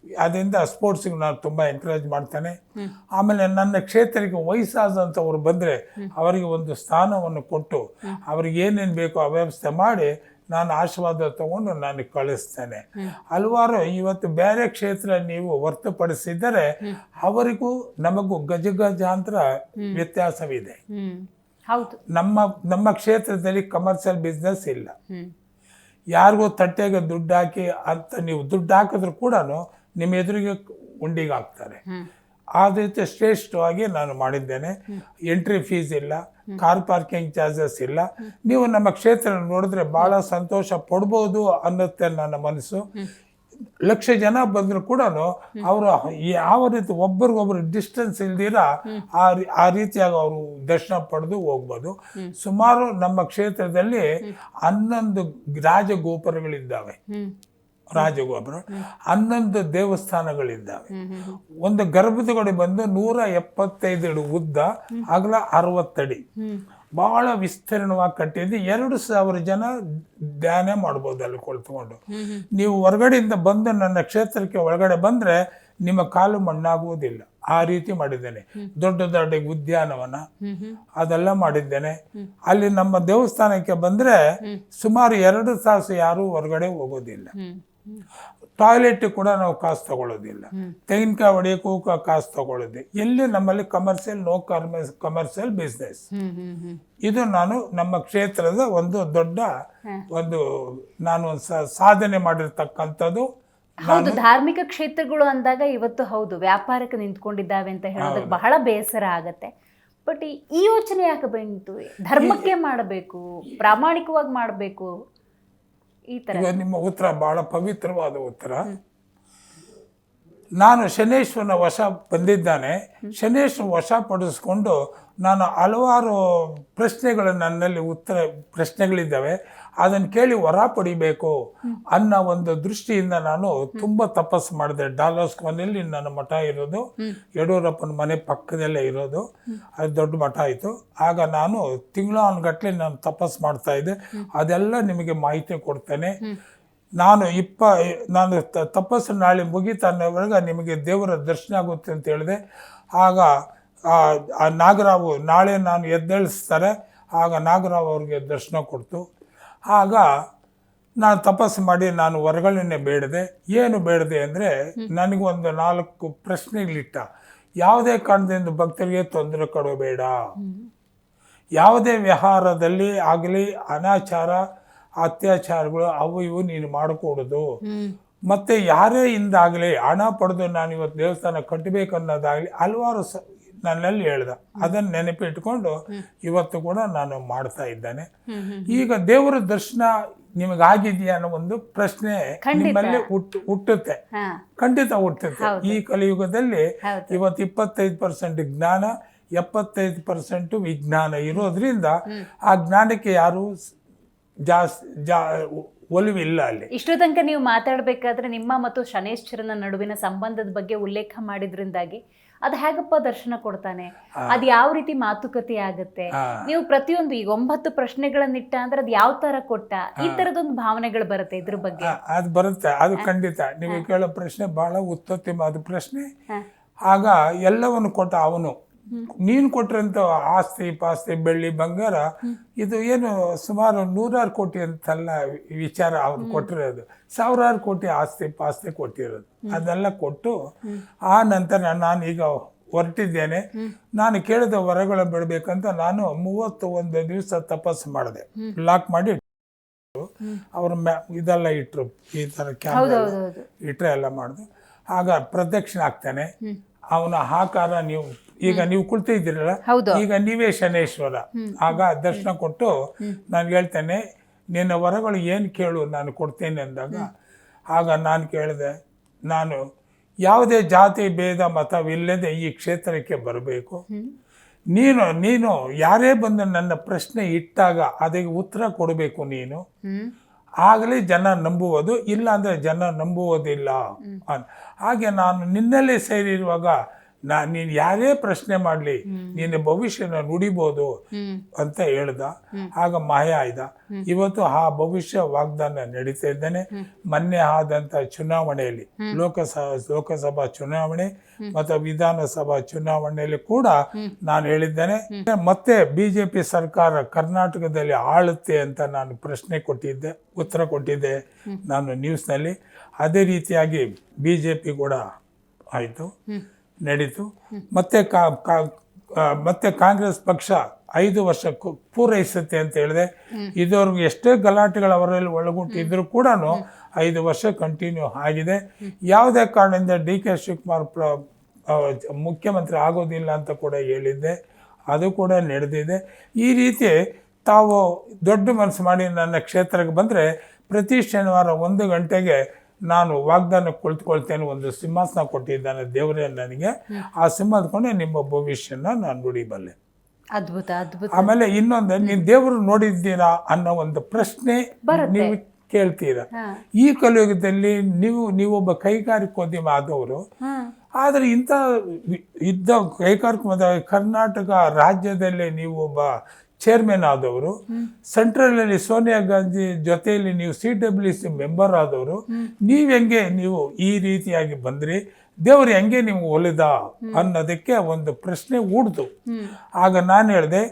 ಅದರಿಂದ ಸ್ಪೋರ್ಟ್ಸ್ಗೆ ನಾನು ತುಂಬ ಎಂಕರೇಜ್ ಮಾಡ್ತೇನೆ. ಆಮೇಲೆ ನನ್ನ ಕ್ಷೇತ್ರಕ್ಕೆ ವಯಸ್ಸಾದಂಥವ್ರು ಬಂದರೆ ಅವರಿಗೆ ಒಂದು ಸ್ಥಾನವನ್ನು ಕೊಟ್ಟು ಅವ್ರಿಗೆ ಏನೇನು ಬೇಕೋ ಆ ವ್ಯವಸ್ಥೆ ಮಾಡಿ ನಾನು ಆಶೀರ್ವಾದ ತಗೊಂಡು ನಾನು ಕಳಿಸ್ತೇನೆ. ಹಲವಾರು ಇವತ್ತು ಬೇರೆ ಕ್ಷೇತ್ರ ನೀವು ಹೊರತುಪಡಿಸಿದರೆ ಅವರಿಗೂ ನಮಗೂ ಗಜಗಜಾಂತರ ವ್ಯತ್ಯಾಸವಿದೆ. ಹೌದು, ನಮ್ಮ ಕ್ಷೇತ್ರದಲ್ಲಿ ಕಮರ್ಷಿಯಲ್ ಬಿಸ್ನೆಸ್ ಇಲ್ಲ. ಯಾರಿಗೂ ತಟ್ಟೆಗೆ ದುಡ್ಡು ಹಾಕಿ ಅಂತ ನೀವು ದುಡ್ಡು ಹಾಕಿದ್ರು ಕೂಡ ನಿಮ್ಮ ಎದುರಿಗೆ ಉಂಡಿಗೆ ಹಾಕ್ತಾರೆ. ಆ ರೀತಿ ಶ್ರೇಷ್ಠವಾಗಿ ನಾನು ಮಾಡಿದ್ದೇನೆ. ಎಂಟ್ರಿ ಫೀಸ್ ಇಲ್ಲ, ಕಾರ್ ಪಾರ್ಕಿಂಗ್ ಚಾರ್ಜಸ್ ಇಲ್ಲ. ನೀವು ನಮ್ಮ ಕ್ಷೇತ್ರ ನೋಡಿದ್ರೆ ಬಹಳ ಸಂತೋಷ ಪಡ್ಬೋದು ಅನ್ನತ್ತೆ ನನ್ನ ಮನಸ್ಸು. ಲಕ್ಷ ಜನ ಬಂದ್ರು ಕೂಡ ಅವರು ಯಾವ ರೀತಿ ಒಬ್ಬರಿಗೊಬ್ರು ಡಿಸ್ಟೆನ್ಸ್ ಇಲ್ದಿರ ಆ ರೀತಿಯಾಗಿ ಅವರು ದರ್ಶನ ಪಡೆದು ಹೋಗ್ಬೋದು. ಸುಮಾರು ನಮ್ಮ ಕ್ಷೇತ್ರದಲ್ಲಿ 11 ರಾಜಗೋಪುರಗಳಿದ್ದಾವೆ. ರಾಜಗೋಪುರ 11 ದೇವಸ್ಥಾನಗಳಿದ್ದಾವೆ. ಒಂದು ಗರ್ಭದೊಳಗೆ ಬಂದು 175 ಅಡಿ ಉದ್ದ, ಅಗಲ 60 ಅಡಿ, ಬಹಳ ವಿಸ್ತೀರ್ಣವಾಗಿ ಕಟ್ಟಿದ್ದು. 2,000 ಜನ ಧ್ಯಾನ ಮಾಡ್ಬೋದು ಅಲ್ಲಿ ಕುಳಿತುಕೊಂಡು. ನೀವು ಹೊರಗಡೆಯಿಂದ ಬಂದು ನನ್ನ ಕ್ಷೇತ್ರಕ್ಕೆ ಒಳಗಡೆ ಬಂದ್ರೆ ನಿಮ್ಮ ಕಾಲು ಮಣ್ಣಾಗುವುದಿಲ್ಲ. ಆ ರೀತಿ ಮಾಡಿದ್ದೇನೆ. ದೊಡ್ಡ ದೊಡ್ಡ ಉದ್ಯಾನವನ ಅದೆಲ್ಲ ಮಾಡಿದ್ದೇನೆ. ಅಲ್ಲಿ ನಮ್ಮ ದೇವಸ್ಥಾನಕ್ಕೆ ಬಂದ್ರೆ ಸುಮಾರು 2 ತಾಸು ಯಾರು ಹೊರಗಡೆ ಹೋಗೋದಿಲ್ಲ. ಟಾಯ್ಲೆಟ್ ಕೂಡ ನಾವು ಕಾಸು ತಗೊಳ್ಳೋದಿಲ್ಲ. ತೆಂಗಿನಕಾಯಿ ಹೊಡೆಯೋಕ್ಕೂ ಕಾಸು ತಗೊಳ್ಳೋದು. ಎಲ್ಲಿ ನಮ್ಮಲ್ಲಿ ಕಮರ್ಷಿಯಲ್ ಕಮರ್ಷಿಯಲ್ ಬಿಸ್ನೆಸ್. ಇದು ನಾನು ನಮ್ಮ ಕ್ಷೇತ್ರದ ಒಂದು ದೊಡ್ಡ ನಾನು ಸಾಧನೆ ಮಾಡಿರ್ತಕ್ಕಂಥದ್ದು. ಹೌದು, ಧಾರ್ಮಿಕ ಕ್ಷೇತ್ರಗಳು ಅಂದಾಗ ಇವತ್ತು ಹೌದು ವ್ಯಾಪಾರಕ್ಕೆ ನಿಂತ್ಕೊಂಡಿದ್ದಾವೆ ಅಂತ ಹೇಳೋದಕ್ಕೆ ಬಹಳ ಬೇಸರ ಆಗತ್ತೆ. ಬಟ್ ಈ ಯೋಚನೆ ಯಾಕೆ ಬಂತು? ಧರ್ಮಕ್ಕೆ ಮಾಡಬೇಕು, ಪ್ರಾಮಾಣಿಕವಾಗಿ ಮಾಡಬೇಕು, ಈ ತರ. ನಿಮ್ಮ ಉತ್ತರ ಬಹಳ ಪವಿತ್ರವಾದ ಉತ್ತರ. ನಾನು ಶನೇಶ್ವರನ ವಶ ಬಂದಿದ್ದಾನೆ. ಶನೇಶ್ವರ ವಶಪಡಿಸ್ಕೊಂಡು ನಾನು ಹಲವಾರು ಪ್ರಶ್ನೆಗಳು ನನ್ನಲ್ಲಿ ಪ್ರಶ್ನೆಗಳಿದ್ದಾವೆ. ಅದನ್ನು ಕೇಳಿ ವರ ಪಡಿಬೇಕು ಅನ್ನೋ ಒಂದು ದೃಷ್ಟಿಯಿಂದ ನಾನು ತುಂಬ ತಪಸ್ಸು ಮಾಡಿದೆ. ಡಾಲರ್ಸ್ ಮನೆಯಲ್ಲಿ ನನ್ನ ಮಠ ಇರೋದು, ಯಡಿಯೂರಪ್ಪನ ಮನೆ ಪಕ್ಕದಲ್ಲೇ ಇರೋದು. ಅದು ದೊಡ್ಡ ಮಠ ಆಯಿತು. ಆಗ ನಾನು ತಿಂಗಳಾನುಗಟ್ಟಲೆ ನಾನು ತಪಸ್ಸು ಮಾಡ್ತಾ ಇದ್ದೆ. ಅದೆಲ್ಲ ನಿಮಗೆ ಮಾಹಿತಿ ಕೊಡ್ತೇನೆ. ನಾನು ತಪಸ್ಸು ನಾಳೆ ಮುಗಿತಾನವರೆಗೆ ನಿಮಗೆ ದೇವರ ದರ್ಶನ ಆಗುತ್ತೆ ಅಂತ ಹೇಳಿದೆ. ಆಗ ಆ ನಾಗರಾವು ನಾಳೆ ನಾನು ಎದ್ದೇಳಿಸ್ತಾರೆ. ಆಗ ನಾಗರಾವ್ ಅವ್ರಿಗೆ ದರ್ಶನ ಕೊಡ್ತು. ಆಗ ನಾನು ತಪಸ್ಸು ಮಾಡಿ ನಾನು ಹೊರಗಡೆನೆ ಬೇಡದೆ. ಏನು ಬೇಡದೆ ಅಂದರೆ ನನಗೊಂದು 4 ಪ್ರಶ್ನೆಗಳಿಟ್ಟ. ಯಾವುದೇ ಕಾರಣದಿಂದ ಭಕ್ತರಿಗೆ ತೊಂದರೆ ಕೊಡಬೇಡ, ಯಾವುದೇ ವ್ಯವಹಾರದಲ್ಲಿ ಆಗಲಿ ಅನಾಚಾರ ಅತ್ಯಾಚಾರಗಳು ಅವು ಇವು ನೀನು ಮಾಡಿಕೊಡೋದು, ಮತ್ತೆ ಯಾರೇ ಇಂದಾಗಲಿ ಹಣ ಪಡೆದು ನಾನು ಇವತ್ತು ದೇವಸ್ಥಾನ ಕಟ್ಟಬೇಕನ್ನೋದಾಗಲಿ ಹಲವಾರು ನನ್ನಲ್ಲಿ ಹೇಳ್ದ. ಅದನ್ನು ನೆನಪಿಟ್ಕೊಂಡು ಇವತ್ತು ಕೂಡ ನಾನು ಮಾಡ್ತಾ ಇದ್ದೇನೆ. ಈಗ ದೇವರ ದರ್ಶನ ನಿಮಗಾಗಿದೆಯಾ ಅನ್ನೋ ಒಂದು ಪ್ರಶ್ನೆ ನಿಮ್ಮಲ್ಲಿ ಹುಟ್ಟುತ್ತೆ. ಖಂಡಿತ ಹುಟ್ಟುತ್ತೆ. ಈ ಕಲಿಯುಗದಲ್ಲಿ ಇವತ್ತು 25% ಜ್ಞಾನ, 75% ವಿಜ್ಞಾನ ಇರೋದ್ರಿಂದ ಆ ಜ್ಞಾನಕ್ಕೆ ಯಾರು ಒಲವಿಲ್ಲ ಅಲ್ಲಿ. ಇಷ್ಟು ತನಕ ನೀವು ಮಾತಾಡ್ಬೇಕಾದ್ರೆ ನಿಮ್ಮ ಮತ್ತು ಶನೇಶ್ವರನ ನಡುವಿನ ಸಂಬಂಧದ ಬಗ್ಗೆ ಉಲ್ಲೇಖ ಮಾಡಿದ್ರಿಂದಾಗಿ ಅದು ಹೇಗಪ್ಪ ದರ್ಶನ ಕೊಡ್ತಾನೆ, ಅದು ಯಾವ ರೀತಿ ಮಾತುಕತೆ ಆಗತ್ತೆ, ನೀವು ಪ್ರತಿಯೊಂದು ಈಗ 9 ಪ್ರಶ್ನೆಗಳನ್ನಿಟ್ಟ ಅಂದ್ರೆ ಅದು ಯಾವ ತರ ಕೊಟ್ಟ, ಈ ತರದೊಂದು ಭಾವನೆಗಳು ಬರುತ್ತೆ ಇದ್ರ ಬಗ್ಗೆ. ಅದು ಬರುತ್ತೆ, ಅದು ಖಂಡಿತ. ನೀವು ಕೇಳೋ ಪ್ರಶ್ನೆ ಬಹಳ ಉತ್ತಮವಾದ ಪ್ರಶ್ನೆ. ಆಗ ಎಲ್ಲವನ್ನು ಕೊಟ್ಟ ಅವನು. ನೀನು ಕೊಟ್ಟಿರಂತ ಆಸ್ತಿ ಪಾಸ್ತಿ ಬೆಳ್ಳಿ ಬಂಗಾರ ಇದು ಏನು ಸುಮಾರು 100 ಕೋಟಿ ಅಂತಲ್ಲ ವಿಚಾರ. ಅವ್ರು ಕೊಟ್ಟಿರೋದು 1000 ಕೋಟಿ ಆಸ್ತಿ ಪಾಸ್ತಿ ಕೊಟ್ಟಿರೋದು. ಅದೆಲ್ಲ ಕೊಟ್ಟು ಆ ನಂತರ ನಾನು ಈಗ ಹೊರಟಿದ್ದೇನೆ. ನಾನು ಕೇಳಿದ ವರಗಳು ಬಿಡಬೇಕಂತ ನಾನು 31 ದಿವಸ ತಪಸ್ಸು ಮಾಡಿದೆ. ಲಾಕ್ ಮಾಡಿ ಅವ್ರ ಇದೆಲ್ಲ ಇಟ್ರು, ಈ ತರ ಕ್ಯಾಮ್ರಾ ಇಟ್ರೆ ಎಲ್ಲ ಮಾಡಿದ್ರು. ಆಗ ಪ್ರದಕ್ಷಿಣೆ ಆಗ್ತಾನೆ. ಅವನ ಆಕಾರ ನೀವು ಕುಳಿತಿದ್ದೀರಲ್ಲ, ಈಗ ನೀವೇ ಶನೇಶ್ವರ. ಆಗ ದರ್ಶನ ಕೊಟ್ಟು ನಾನು ಹೇಳ್ತೇನೆ, ನಿನ್ನ ವರಗಳು ಏನು ಕೇಳು ನಾನು ಕೊಡ್ತೇನೆ ಅಂದಾಗ ಆಗ ನಾನು ಕೇಳಿದೆ, ನಾನು ಯಾವುದೇ ಜಾತಿ ಭೇದ ಮತವಿಲ್ಲದೆ ಈ ಕ್ಷೇತ್ರಕ್ಕೆ ಬರಬೇಕು. ನೀನು ಯಾರೇ ಬಂದು ನನ್ನ ಪ್ರಶ್ನೆ ಇಟ್ಟಾಗ ಅದಕ್ಕೆ ಉತ್ತರ ಕೊಡಬೇಕು ನೀನು. ಆಗಲೇ ಜನ ನಂಬುವುದು, ಇಲ್ಲ ಅಂದರೆ ಜನ ನಂಬುವುದಿಲ್ಲ. ಹಾಗೆ ನಾನು ನಿನ್ನಲ್ಲಿ ಸೇರಿರುವಾಗ ನೀನು ಯಾರೇ ಪ್ರಶ್ನೆ ಮಾಡಲಿ ನಿನ್ನ ಭವಿಷ್ಯನ ನುಡಿಬೋದು ಅಂತ ಹೇಳ್ದ. ಆಗ ಮಾಯ ಆಯ್ದ. ಇವತ್ತು ಆ ಭವಿಷ್ಯ ವಾಗ್ದಾನ ನಡೀತಾ ಇದ್ದಾನೆ. ಮೊನ್ನೆ ಆದಂತ ಚುನಾವಣೆಯಲ್ಲಿ ಲೋಕಸಭಾ ಚುನಾವಣೆ ಮತ್ತು ವಿಧಾನಸಭಾ ಚುನಾವಣೆಯಲ್ಲಿ ಕೂಡ ನಾನು ಹೇಳಿದ್ದೇನೆ, ಮತ್ತೆ ಬಿಜೆಪಿ ಸರ್ಕಾರ ಕರ್ನಾಟಕದಲ್ಲಿ ಆಳುತ್ತೆ ಅಂತ ನಾನು ಪ್ರಶ್ನೆ ಕೊಟ್ಟಿದ್ದೆ, ಉತ್ತರ ಕೊಟ್ಟಿದ್ದೆ ನಾನು ನ್ಯೂಸ್ನಲ್ಲಿ. ಅದೇ ರೀತಿಯಾಗಿ ಬಿಜೆಪಿ ಕೂಡ ಆಯಿತು, ನಡೀತು. ಮತ್ತೆ ಕಾಂಗ್ರೆಸ್ ಪಕ್ಷ 5 ವರ್ಷ ಪೂರೈಸುತ್ತೆ ಅಂತ ಹೇಳಿದೆ. ಇದುವರೆಗೂ ಎಷ್ಟೇ ಗಲಾಟೆಗಳು ಅವರಲ್ಲಿ ಒಳಗುಟ್ಟಿದ್ರು ಕೂಡ 5 ವರ್ಷ ಕಂಟಿನ್ಯೂ ಆಗಿದೆ. ಯಾವುದೇ ಕಾರಣದಿಂದ DK ಶಿವಕುಮಾರ್ ಮುಖ್ಯಮಂತ್ರಿ ಆಗೋದಿಲ್ಲ ಅಂತ ಕೂಡ ಹೇಳಿದ್ದೆ, ಅದು ಕೂಡ ನಡೆದಿದೆ. ಈ ರೀತಿ ತಾವು ದೊಡ್ಡ ಮನಸ್ಸು ಮಾಡಿ ನನ್ನ ಕ್ಷೇತ್ರಕ್ಕೆ ಬಂದರೆ ಪ್ರತಿ ಶನಿವಾರ 1 ಗಂಟೆಗೆ ನಾನು ವಾಗ್ದಾನ ಕುಳಿತುಕೊಳ್ತೇನೆ. ಒಂದು ಸಿಂಹಾಸನ ಕೊಟ್ಟಿದ್ದಾನೆ ದೇವರೇ ನನಗೆ, ಆ ಸಿಂಹಾಸನ ನಿಮ್ಮ ಭವಿಷ್ಯನ ನಾನು ನುಡಿಬಲ್ಲೆ. ಅದ್ಭುತ ಅದ್ಭುತ. ಆಮೇಲೆ ಇನ್ನೊಂದು, ನೀವು ದೇವರು ನೋಡಿದ್ದೀರಾ ಅನ್ನೋ ಒಂದು ಪ್ರಶ್ನೆ ನೀವು ಕೇಳ್ತೀರಾ. ಈ ಕಲಿಯುಗದಲ್ಲಿ ನೀವೊಬ್ಬ ಕೈಗಾರಿಕೋದ್ಯಮ ಆದವರು, ಆದರೆ ಇಂಥ ಕೈಗಾರಿಕೋದ್ಯಮ ಕರ್ನಾಟಕ ರಾಜ್ಯದಲ್ಲೇ ನೀವು ಒಬ್ಬ ಚೇರ್ಮನ್ ಆದವರು, ಸೆಂಟ್ರಲಲ್ಲಿ ಸೋನಿಯಾ ಗಾಂಧಿ ಜೊತೆಯಲ್ಲಿ ನೀವು CWC ಮೆಂಬರ್ ಆದವರು, ನೀವು ಈ ರೀತಿಯಾಗಿ ಬಂದ್ರಿ, ದೇವರು ಹೆಂಗೆ ನಿಮ್ಗೆ ಒಲಿದ ಅನ್ನೋದಕ್ಕೆ ಒಂದು ಪ್ರಶ್ನೆ ಹುಡ್ದು. ಆಗ ನಾನು ಹೇಳಿದೆ,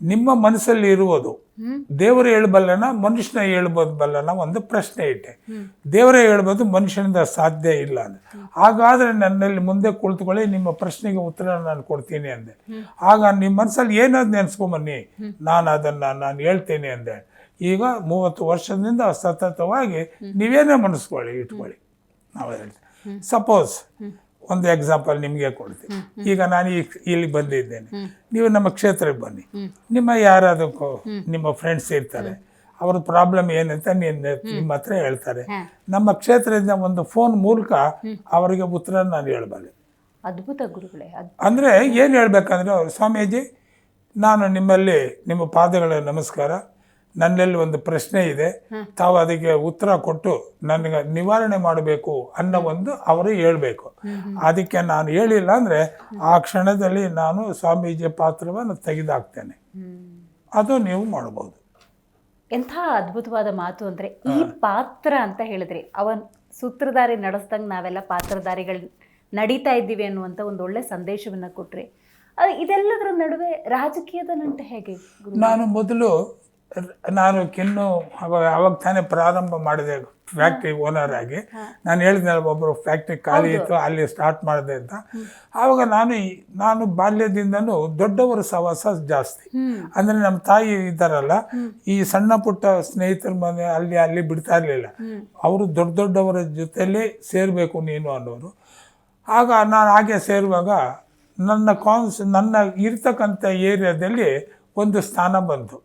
ನಿಮ್ಮ ಮನಸ್ಸಲ್ಲಿ ಇರುವುದು ದೇವರು ಹೇಳ್ಬಲ್ಲನ ಮನುಷ್ಯನ ಹೇಳ್ಬೋದಲ್ಲ ಒಂದು ಪ್ರಶ್ನೆ ಇಟ್ಟೆ. ದೇವರೇ ಹೇಳ್ಬೋದು, ಮನುಷ್ಯನಿಂದ ಸಾಧ್ಯ ಇಲ್ಲ ಅಂದೆ. ಹಾಗಾದ್ರೆ ನನ್ನಲ್ಲಿ ಮುಂದೆ ಕುಳಿತುಕೊಳ್ಳಿ, ನಿಮ್ಮ ಪ್ರಶ್ನೆಗೆ ಉತ್ತರ ನಾನು ಕೊಡ್ತೀನಿ ಅಂದೆ. ಆಗ ನಿಮ್ಮ ಮನಸ್ಸಲ್ಲಿ ಏನಾದ್ರು ನೆನೆಸ್ಕೊಂಬನ್ನಿ, ನಾನು ಹೇಳ್ತೀನಿ ಅಂದೆ. ಈಗ 30 ವರ್ಷದಿಂದ ಸತತವಾಗಿ ನೀವೇನೇ ಇಟ್ಕೊಳ್ಳಿ. ನಾವು ಹೇಳ್ತೀವಿ, ಸಪೋಸ್ ಒಂದು ಎಕ್ಸಾಂಪಲ್ ನಿಮಗೆ ಕೊಡ್ತೀನಿ. ಈಗ ನಾನು ಇಲ್ಲಿ ಬಂದಿದ್ದೇನೆ, ನೀವು ನಮ್ಮ ಕ್ಷೇತ್ರಕ್ಕೆ ಬನ್ನಿ, ನಿಮ್ಮ ಯಾರಾದಕ್ಕೂ ನಿಮ್ಮ ಫ್ರೆಂಡ್ಸ್ ಇರ್ತಾರೆ, ಅವ್ರ ಪ್ರಾಬ್ಲಮ್ ಏನಂತ ನಿಮ್ಮ ಹತ್ರ ಹೇಳ್ತಾರೆ. ನಮ್ಮ ಕ್ಷೇತ್ರದಿಂದ ಒಂದು ಫೋನ್ ಮೂಲಕ ಅವರಿಗೆ ಉತ್ತರ ನಾನು ಹೇಳಬಲ್ಲೆ. ಅದ್ಭುತ ಗುರುಗಳೇ. ಅಂದರೆ ಏನು ಹೇಳ್ಬೇಕಂದ್ರೆ, ಸ್ವಾಮೀಜಿ ನಾನು ನಿಮ್ಮಲ್ಲಿ ನಿಮ್ಮ ಪಾದಗಳ ನಮಸ್ಕಾರ, ನನ್ನಲ್ಲಿ ಒಂದು ಪ್ರಶ್ನೆ ಇದೆ, ತಾವು ಅದಕ್ಕೆ ಉತ್ತರ ಕೊಟ್ಟು ನನಗೆ ನಿವಾರಣೆ ಮಾಡಬೇಕು ಅನ್ನೋ ಒಂದು ಅವರು ಹೇಳ್ಬೇಕು. ಅದಕ್ಕೆ ನಾನು ಹೇಳಿಲ್ಲ ಅಂದರೆ ಆ ಕ್ಷಣದಲ್ಲಿ ನಾನು ಸ್ವಾಮೀಜಿ ಪಾತ್ರವನ್ನು ತೆಗೆದಾಕ್ತೇನೆ. ಅದು ನೀವು ಮಾಡ್ಬೋದು. ಎಂಥ ಅದ್ಭುತವಾದ ಮಾತು ಅಂದರೆ, ಈ ಪಾತ್ರ ಅಂತ ಹೇಳಿದ್ರಿ, ಅವನ್ ಸೂತ್ರಧಾರಿ ನಡೆಸ್ದಂಗೆ ನಾವೆಲ್ಲ ಪಾತ್ರಧಾರಿಗಳು ನಡೀತಾ ಇದ್ದೀವಿ ಅನ್ನುವಂಥ ಒಂದು ಒಳ್ಳೆ ಸಂದೇಶವನ್ನು ಕೊಟ್ರಿ. ಇದೆಲ್ಲದರ ನಡುವೆ ರಾಜಕೀಯದ ನಂಟು ಹೇಗೆ? ನಾನು ಅವಾಗ ತಾನೇ ಪ್ರಾರಂಭ ಮಾಡಿದೆ ಫ್ಯಾಕ್ಟ್ರಿ ಓನರ್ ಆಗಿ. ನಾನು ಹೇಳಿದ್ನಲ್ಲ, ಒಬ್ಬರು ಫ್ಯಾಕ್ಟ್ರಿ ಖಾಲಿ ಇತ್ತು, ಅಲ್ಲಿ ಸ್ಟಾರ್ಟ್ ಮಾಡಿದೆ ಅಂತ. ಆವಾಗ ನಾನು ಬಾಲ್ಯದಿಂದನೂ ದೊಡ್ಡವರ ಸಹವಾಸ ಜಾಸ್ತಿ. ಅಂದರೆ ನಮ್ಮ ತಾಯಿ ಇದ್ದಾರಲ್ಲ, ಈ ಸಣ್ಣ ಪುಟ್ಟ ಸ್ನೇಹಿತರ ಮನೆ ಅಲ್ಲಿ ಬಿಡ್ತಾ ಇರಲಿಲ್ಲ. ಅವರು ದೊಡ್ಡವರ ಜೊತೆಲೇ ಸೇರಬೇಕು ನೀನು ಅನ್ನೋರು. ಆಗ ನಾನು ಹಾಗೆ ಸೇರುವಾಗ ನನ್ನ ಇರ್ತಕ್ಕಂಥ ಏರಿಯಾದಲ್ಲಿ ಒಂದು ಸ್ಥಾನ ಬಂತು.